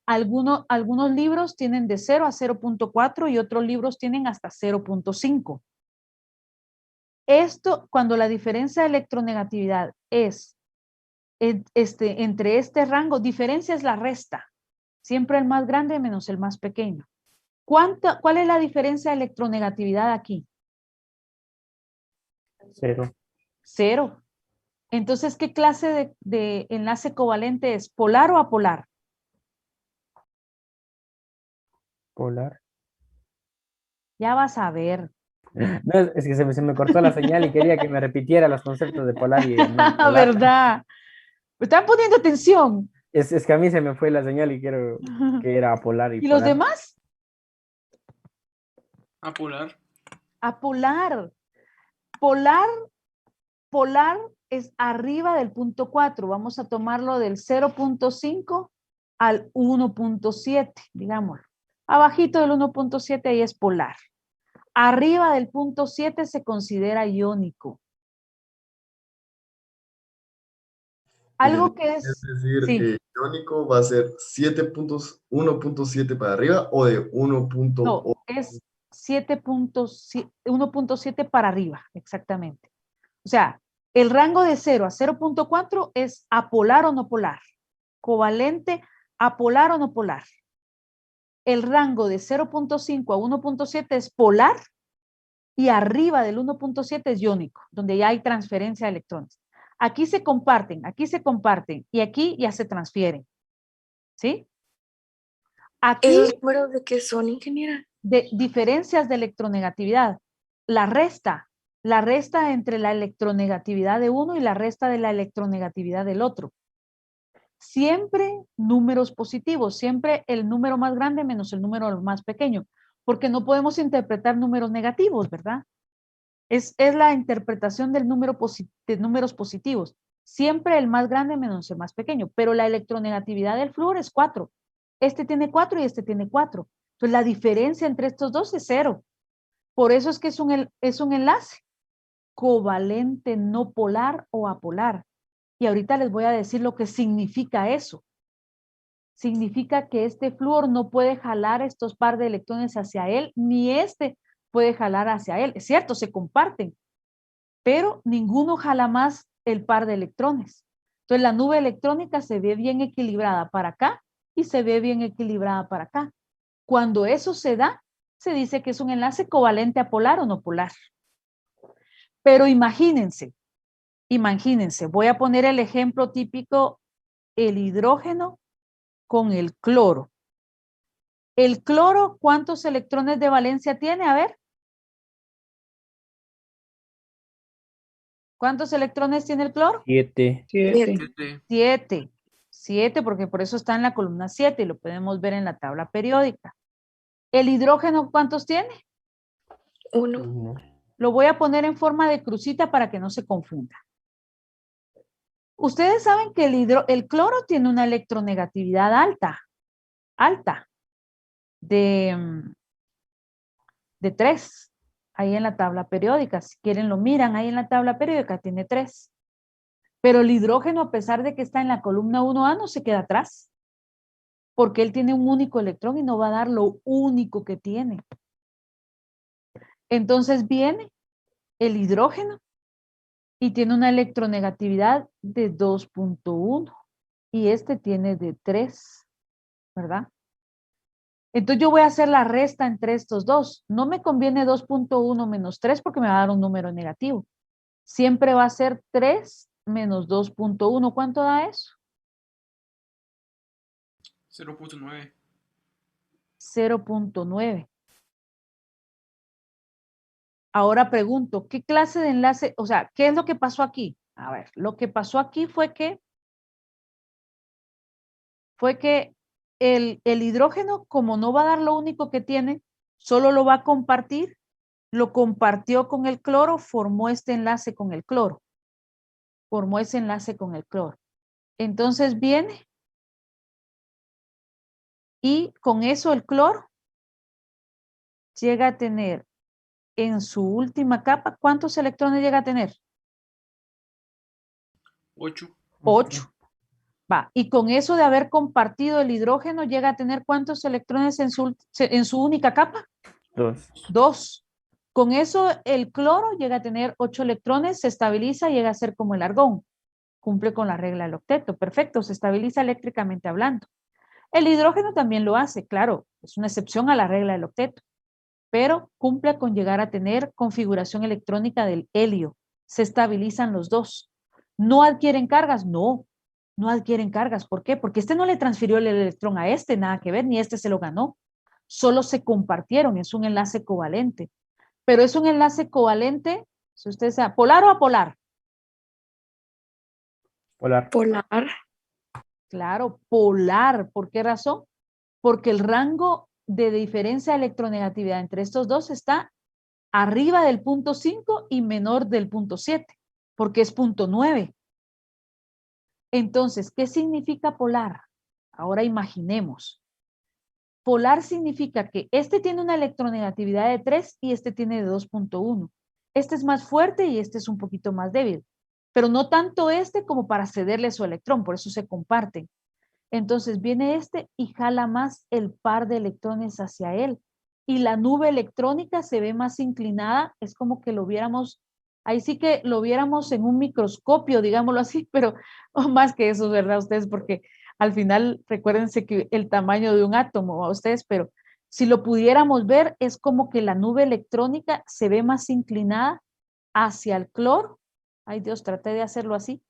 Algunos libros tienen de 0 a 0.4 y otros libros tienen hasta 0.5. Esto, cuando la diferencia de electronegatividad es entre este rango, diferencia es la resta. Siempre el más grande menos el más pequeño. ¿Cuál es la diferencia de electronegatividad aquí? 0. 0. Entonces, ¿qué clase de enlace covalente es? ¿Polar o apolar? Polar. Ya vas a ver. No, es que se me cortó la señal y quería que me repitiera los conceptos de polar y no polar. ¿Verdad? ¿Me están poniendo atención? Es que a mí se me fue la señal y quiero que era polar y ¿Y los polar. demás? Apolar. Apolar. Polar es arriba del punto 4. Vamos a tomarlo del 0.5 al 1.7, digámoslo. Abajito del 1.7 ahí es polar. Arriba del punto 7 se considera iónico. Algo que Es es... decir, sí. iónico va a ser 1.7 para arriba o de 1.8. No, es 1.7 para arriba, exactamente. O sea, el rango de 0 a 0.4 es apolar o no polar. Covalente, apolar o no polar. El rango de 0.5 a 1.7 es polar y arriba del 1.7 es iónico, donde ya hay transferencia de electrones. Aquí se comparten y aquí ya se transfieren. ¿Sí? Aquí, ¿Esos números de qué son, ingeniera? de diferencias de electronegatividad. La resta entre la electronegatividad de uno y la resta de la electronegatividad del otro. Siempre números positivos, siempre el número más grande menos el número más pequeño, porque no podemos interpretar números negativos, ¿verdad? Es la interpretación del de números positivos. Siempre el más grande menos el más pequeño, pero la electronegatividad del flúor es 4. Este tiene 4 y este tiene 4. Entonces la diferencia entre estos dos es 0. Por eso es que es un enlace covalente no polar o apolar. Y ahorita les voy a decir lo que significa eso. Significa que este flúor no puede jalar estos par de electrones hacia él, ni este puede jalar hacia él. Es cierto, se comparten, pero ninguno jala más el par de electrones. Entonces la nube electrónica se ve bien equilibrada para acá y se ve bien equilibrada para acá. Cuando eso se da, se dice que es un enlace covalente apolar o no polar. Pero imagínense, voy a poner el ejemplo típico, el hidrógeno con el cloro. El cloro, ¿cuántos electrones de valencia tiene? A ver. ¿Cuántos electrones tiene el cloro? 7. 7, porque por eso está en la columna 7 y lo podemos ver en la tabla periódica. ¿El hidrógeno cuántos tiene? 1. Lo voy a poner en forma de crucita para que no se confunda. Ustedes saben que el cloro tiene una electronegatividad alta, de 3, ahí en la tabla periódica. Si quieren lo miran, ahí en la tabla periódica tiene 3. Pero el hidrógeno, a pesar de que está en la columna 1A, no se queda atrás. porque él tiene un único electrón y no va a dar lo único que tiene. Entonces viene el hidrógeno y tiene una electronegatividad de 2.1 y este tiene de 3, ¿verdad? Entonces yo voy a hacer la resta entre estos dos. No me conviene 2.1 menos 3 porque me va a dar un número negativo. Siempre va a ser 3 menos 2.1. ¿Cuánto da eso? 0.9. 0.9. Ahora pregunto, ¿qué clase de enlace? O sea, ¿qué es lo que pasó aquí? A ver, lo que pasó aquí fue que el hidrógeno, como no va a dar lo único que tiene, solo lo va a compartir, lo compartió con el cloro, formó este enlace con el cloro. Formó ese enlace con el cloro. Entonces viene y con eso el cloro llega a tener en su última capa, ¿cuántos electrones llega a tener? 8. 8. Va, y con eso de haber compartido el hidrógeno, llega a tener ¿cuántos electrones en su única capa? 2. 2. Con eso el cloro llega a tener 8 electrones, se estabiliza y llega a ser como el argón. Cumple con la regla del octeto. Perfecto, se estabiliza eléctricamente hablando. El hidrógeno también lo hace, claro, es una excepción a la regla del octeto, pero cumple con llegar a tener configuración electrónica del helio. Se estabilizan los dos. ¿No adquieren cargas? No, no adquieren cargas. ¿Por qué? Porque este no le transfirió el electrón a este, nada que ver, ni este se lo ganó. Solo se compartieron, es un enlace covalente. Pero es un enlace covalente, si usted sabe, ¿polar o apolar? Polar. Polar. Claro, polar. ¿Por qué razón? Porque el rango de diferencia de electronegatividad entre estos dos está arriba del punto 5 y menor del punto 7, porque es punto 9. Entonces, ¿qué significa polar? Ahora imaginemos. Polar significa que este tiene una electronegatividad de 3 y este tiene de 2.1. Este es más fuerte y este es un poquito más débil, pero no tanto este como para cederle su electrón, por eso se comparten. Entonces viene este y jala más el par de electrones hacia él. Y la nube electrónica se ve más inclinada, es como que lo viéramos, ahí sí que lo viéramos en un microscopio, digámoslo así, pero más que eso, ¿verdad? Ustedes, porque al final recuérdense que el tamaño de un átomo a ustedes, pero si lo pudiéramos ver, es como que la nube electrónica se ve más inclinada hacia el cloro. Ay Dios, traté de hacerlo así,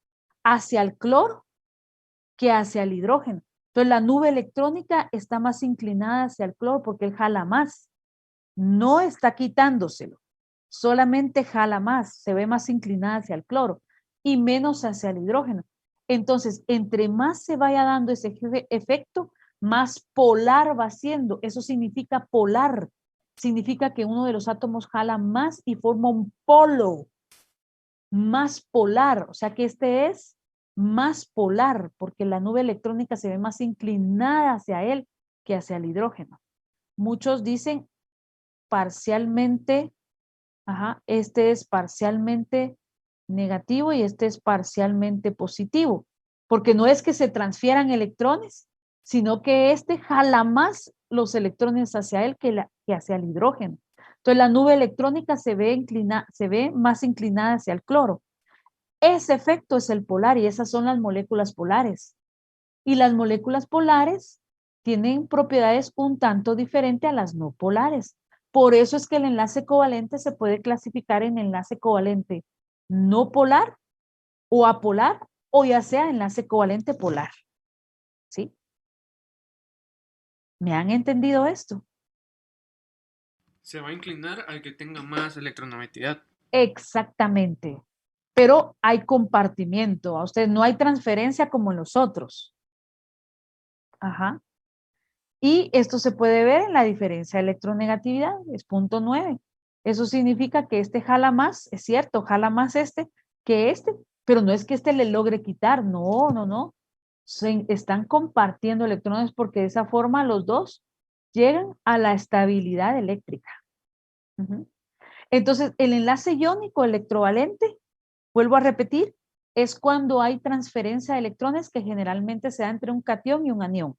hacia el cloro que hacia el hidrógeno. Entonces la nube electrónica está más inclinada hacia el cloro porque él jala más. No está quitándoselo, solamente jala más, se ve más inclinada hacia el cloro y menos hacia el hidrógeno. Entonces, entre más se vaya dando ese efecto, más polar va siendo. Eso significa polar. Significa que uno de los átomos jala más y forma un polo más polar. O sea que este es más polar porque la nube electrónica se ve más inclinada hacia él que hacia el hidrógeno. Muchos dicen parcialmente, este es parcialmente negativo y este es parcialmente positivo, porque no es que se transfieran electrones, sino que este jala más los electrones hacia él que hacia el hidrógeno. Entonces la nube electrónica se ve más inclinada hacia el cloro. Ese efecto es el polar y esas son las moléculas polares. Y las moléculas polares tienen propiedades un tanto diferentes a las no polares. Por eso es que el enlace covalente se puede clasificar en enlace covalente no polar o apolar o ya sea enlace covalente polar. ¿Sí? ¿Me han entendido esto? Se va a inclinar al que tenga más electronegatividad. Exactamente. Pero hay compartimiento. A usted no hay transferencia como en los otros. Ajá. Y esto se puede ver en la diferencia de electronegatividad, es punto 9. Eso significa que este jala más, es cierto, jala más que este, pero no es que este le logre quitar, no, no, no. Están compartiendo electrones porque de esa forma los dos llegan a la estabilidad eléctrica. Entonces, el enlace iónico electrovalente, vuelvo a repetir, es cuando hay transferencia de electrones que generalmente se da entre un catión y un anión.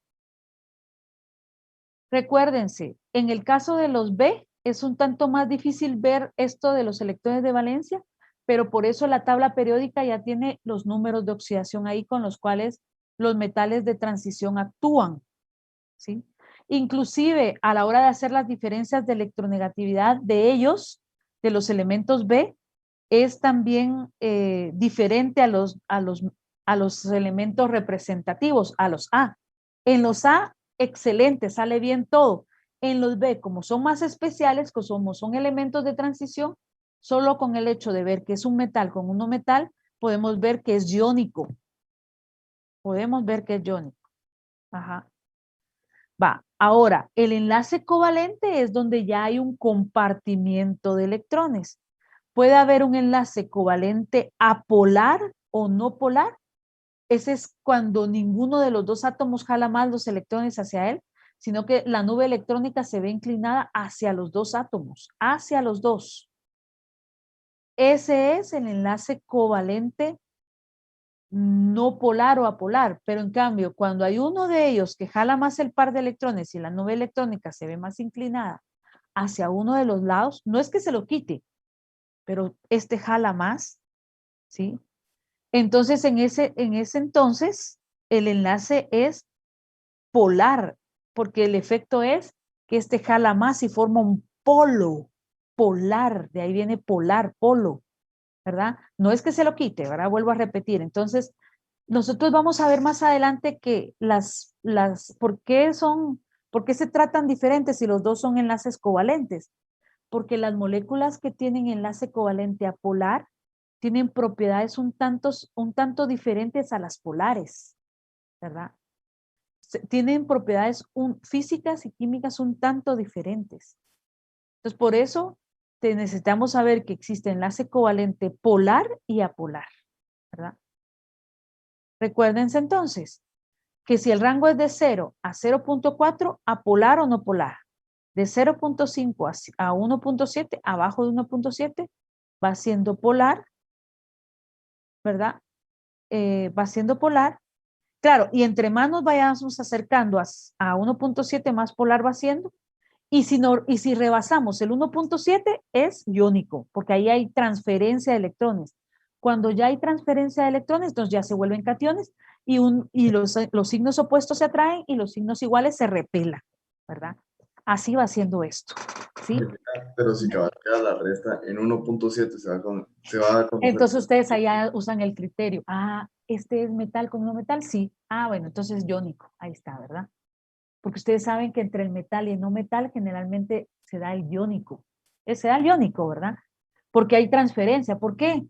Recuérdense, en el caso de los B, es un tanto más difícil ver esto de los electrones de valencia, pero por eso la tabla periódica ya tiene los números de oxidación ahí con los cuales los metales de transición actúan, ¿sí? Inclusive a la hora de hacer las diferencias de electronegatividad de ellos, de los elementos B, es también diferente a los elementos representativos, a los A. En los A, excelente, sale bien todo. En los B, como son más especiales, como son elementos de transición, solo con el hecho de ver que es un metal con un no metal, podemos ver que es iónico. Podemos ver que es iónico. Ajá. Va, ahora, el enlace covalente es donde ya hay un compartimiento de electrones. Puede haber un enlace covalente apolar o no polar. Ese es cuando ninguno de los dos átomos jala más los electrones hacia él, sino que la nube electrónica se ve inclinada hacia los dos átomos, hacia los dos. Ese es el enlace covalente no polar o apolar, pero en cambio, cuando hay uno de ellos que jala más el par de electrones y la nube electrónica se ve más inclinada hacia uno de los lados, no es que se lo quite, pero este jala más, ¿sí? Entonces, en ese entonces, el enlace es polar, porque el efecto es que este jala más y forma un polo polar, de ahí viene polar, polo, ¿verdad? No es que se lo quite, ¿verdad? Vuelvo a repetir. Entonces, nosotros vamos a ver más adelante que ¿por qué se tratan diferentes si los dos son enlaces covalentes? Porque las moléculas que tienen enlace covalente apolar tienen propiedades un tanto diferentes a las polares, ¿verdad? Tienen propiedades físicas y químicas un tanto diferentes. Entonces, por eso necesitamos saber que existe enlace covalente polar y apolar, ¿verdad? Recuérdense entonces que si el rango es de 0 a 0.4, apolar o no polar. De 0.5 a 1.7, abajo de 1.7, va siendo polar, ¿verdad? Va siendo polar. Claro, y entre más nos vayamos acercando a 1.7, más polar va siendo. Y si rebasamos el 1.7 es iónico, porque ahí hay transferencia de electrones. Cuando ya hay transferencia de electrones, entonces ya se vuelven cationes y los signos opuestos se atraen y los signos iguales se repelan, ¿verdad? Así va siendo esto, ¿sí? Pero si cabalga la resta en 1.7 se va a conocer. Entonces ustedes allá usan el criterio. Ah, ¿este es metal con no metal? Sí. Ah, bueno, entonces es iónico. Ahí está, ¿verdad? Porque ustedes saben que entre el metal y el no metal generalmente se da el iónico. Se da el iónico, ¿verdad? Porque hay transferencia. ¿Por qué?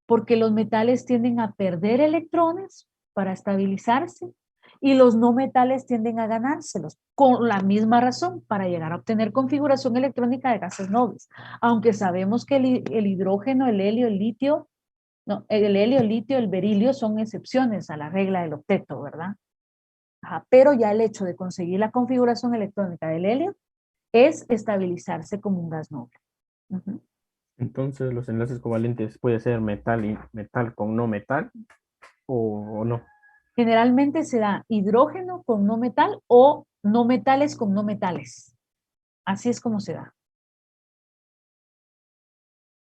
Porque los metales tienden a perder electrones para estabilizarse y los no metales tienden a ganárselos con la misma razón para llegar a obtener configuración electrónica de gases nobles. Aunque sabemos que el hidrógeno, el helio, el litio, no, el helio, el litio, el berilio son excepciones a la regla del octeto, ¿verdad? Ajá, pero ya el hecho de conseguir la configuración electrónica del helio es estabilizarse como un gas noble. Uh-huh. Entonces, los enlaces covalentes puede ser metal y metal con no metal o no. Generalmente se da hidrógeno con no metal o no metales con no metales. Así es como se da.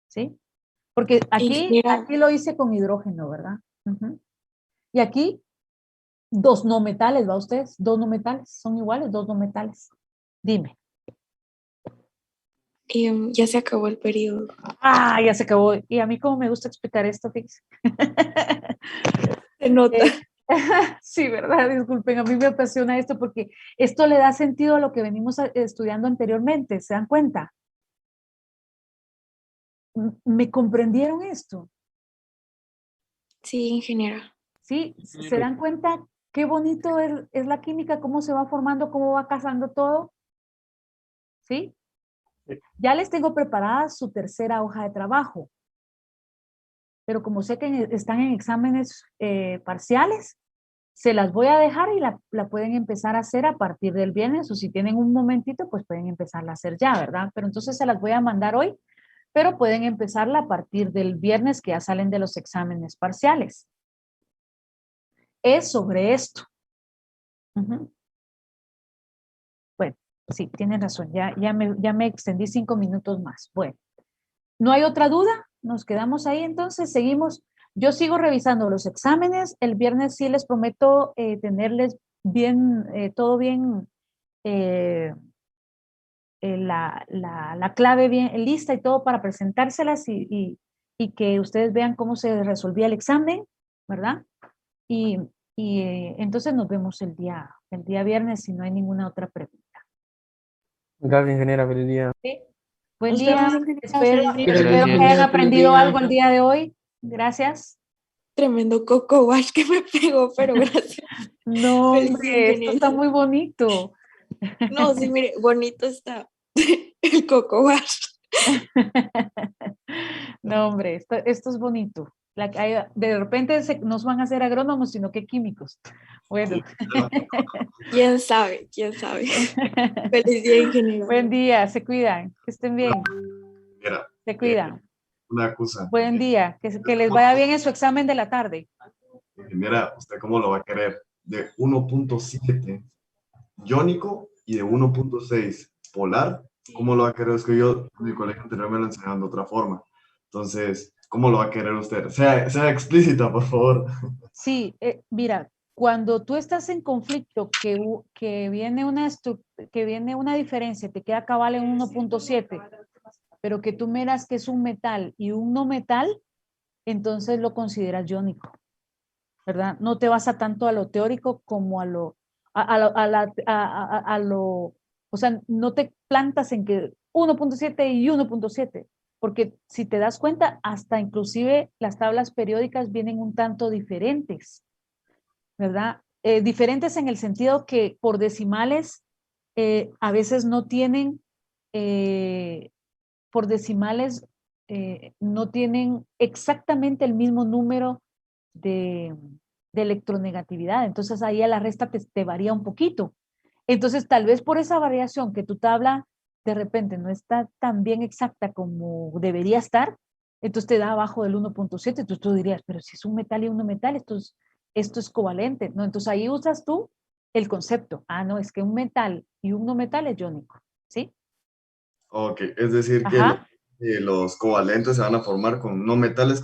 ¿Sí? Porque aquí lo hice con hidrógeno, ¿verdad? Uh-huh. Y aquí, dos no metales, ¿va ustedes? Dos no metales, son iguales, dos no metales. Dime. Ya se acabó el periodo. Ah, ya se acabó. Y a mí como me gusta explicar esto, fíjense. Se nota. Sí, ¿verdad? Disculpen, a mí me apasiona esto porque esto le da sentido a lo que venimos estudiando anteriormente, ¿se dan cuenta? ¿Me comprendieron esto? Sí, ingeniera. Sí, ¿se dan cuenta qué bonito es la química, cómo se va formando, cómo va casando todo? ¿Sí? Ya les tengo preparada su tercera hoja de trabajo. Pero como sé que están en exámenes parciales, se las voy a dejar y la pueden empezar a hacer a partir del viernes, o si tienen un momentito, pues pueden empezarla a hacer ya, ¿verdad? Pero entonces se las voy a mandar hoy, pero pueden empezarla a partir del viernes que ya salen de los exámenes parciales. Es sobre esto. Uh-huh. Bueno, Sí, tienen razón, ya me extendí 5 minutos más. Bueno, ¿no hay otra duda? Nos quedamos ahí, entonces seguimos. Yo sigo revisando los exámenes. El viernes sí les prometo tenerles bien, todo bien, la clave bien lista y todo para presentárselas y que ustedes vean cómo se resolvía el examen, ¿verdad? Y entonces nos vemos el día viernes si no hay ninguna otra pregunta. Gracias, ingeniera. Feliz día. ¿Sí? Buen Nos día. vemos, ingeniera. Espero Feliz día. que Gracias. hayan aprendido algo el día de hoy. Gracias. Tremendo coco wash que me pegó, pero gracias. No, Feliz hombre, día, esto está ingeniera. muy bonito. No, sí, mire, bonito está el coco wash. No, hombre, esto es bonito. De repente nos van a hacer agrónomos, sino que químicos. Bueno. ¿Quién sabe? ¿Quién sabe? Feliz día, ingeniera. Buen día, se cuidan, que estén bien. Mira, Se cuidan. una cosa. Buen día, que les vaya bien en su examen de la tarde. Mira, ¿usted cómo lo va a querer? De 1.7 iónico y de 1.6 polar. ¿Cómo lo va a querer? Es que yo en mi colegio anterior me lo enseñaban de otra forma. Entonces, ¿cómo lo va a querer usted? Sea explícita, por favor. Sí, mira, cuando tú estás en conflicto, que viene una diferencia, te queda cabal en 1.7, pero que tú miras que es un metal y un no metal, entonces lo consideras iónico, ¿verdad? No te vas a tanto a lo teórico como o sea, no te plantas en que 1.7 y 1.7, porque si te das cuenta, hasta inclusive las tablas periódicas vienen un tanto diferentes, ¿verdad? Diferentes en el sentido que por decimales a veces no tienen, por decimales no tienen exactamente el mismo número de electronegatividad. Entonces ahí a la resta te varía un poquito. Entonces tal vez por esa variación que tu tabla de repente no está tan bien exacta como debería estar, entonces te da abajo del 1.7, entonces tú dirías, pero si es un metal y un no metal, esto es covalente, ¿no? Entonces ahí usas tú el concepto. Ah, no, es que un metal y un no metal es iónico, ¿sí? Ok, es decir que Ajá. los covalentes se van a formar con no metales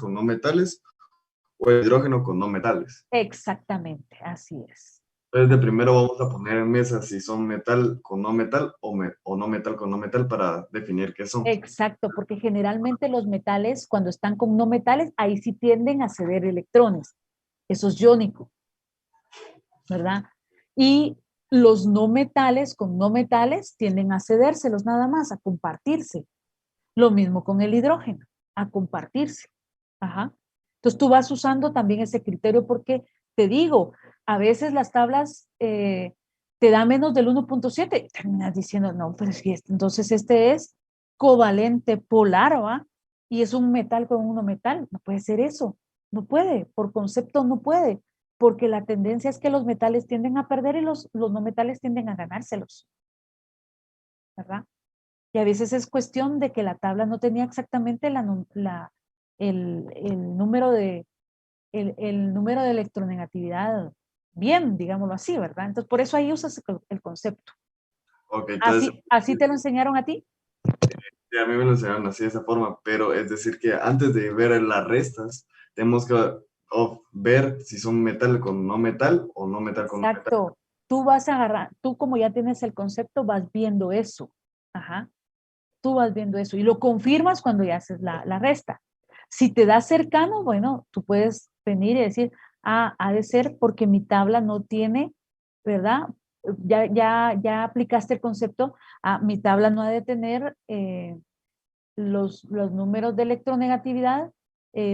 o el hidrógeno con no metales. Exactamente, así es. Entonces, de primero vamos a poner en mesa si son metal con no metal o no metal con no metal para definir qué son. Exacto, porque generalmente los metales, cuando están con no metales, ahí sí tienden a ceder electrones. Eso es iónico, ¿verdad? Y los no metales con no metales tienden a cedérselos nada más, a compartirse. Lo mismo con el hidrógeno, a compartirse. Ajá. Entonces tú vas usando también ese criterio porque te digo, a veces las tablas te da menos del 1.7 y terminas diciendo, no, pero si entonces este es covalente polar, ¿va? Y es un metal con un no metal. No puede ser eso. No puede, por concepto no puede, porque la tendencia es que los metales tienden a perder y los no metales tienden a ganárselos, ¿verdad? Y a veces es cuestión de que la tabla no tenía exactamente el número el número de electronegatividad bien, digámoslo así, ¿verdad? Entonces, por eso ahí usas el concepto. Ok, entonces, ¿Así te lo enseñaron a ti? sí, a mí me lo enseñaron así de esa forma, pero es decir que antes de ver las restas, tenemos que ver si son metal con no metal o no metal con no metal. Exacto. Tú vas a agarrar, tú como ya tienes el concepto, vas viendo eso. Ajá. Tú vas viendo eso y lo confirmas cuando ya haces la resta. Si te da cercano, bueno, tú puedes venir y decir, ah, ha de ser porque mi tabla no tiene, ¿verdad? Ya aplicaste el concepto, ah, mi tabla no ha de tener los números de electronegatividad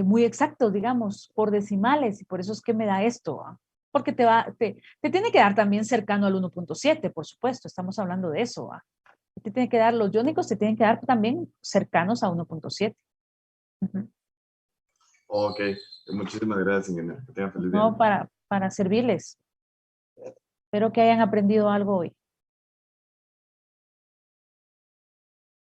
muy exactos, digamos, por decimales, y por eso es que me da esto, ¿ah? Porque te tiene que dar también cercano al 1.7, por supuesto, estamos hablando de eso, ¿ah? Te tiene que dar, los iónicos te tienen que dar también cercanos a 1.7. Uh-huh. Ok, muchísimas gracias, ingeniero. Que tengan feliz día. No, para servirles. Espero que hayan aprendido algo hoy.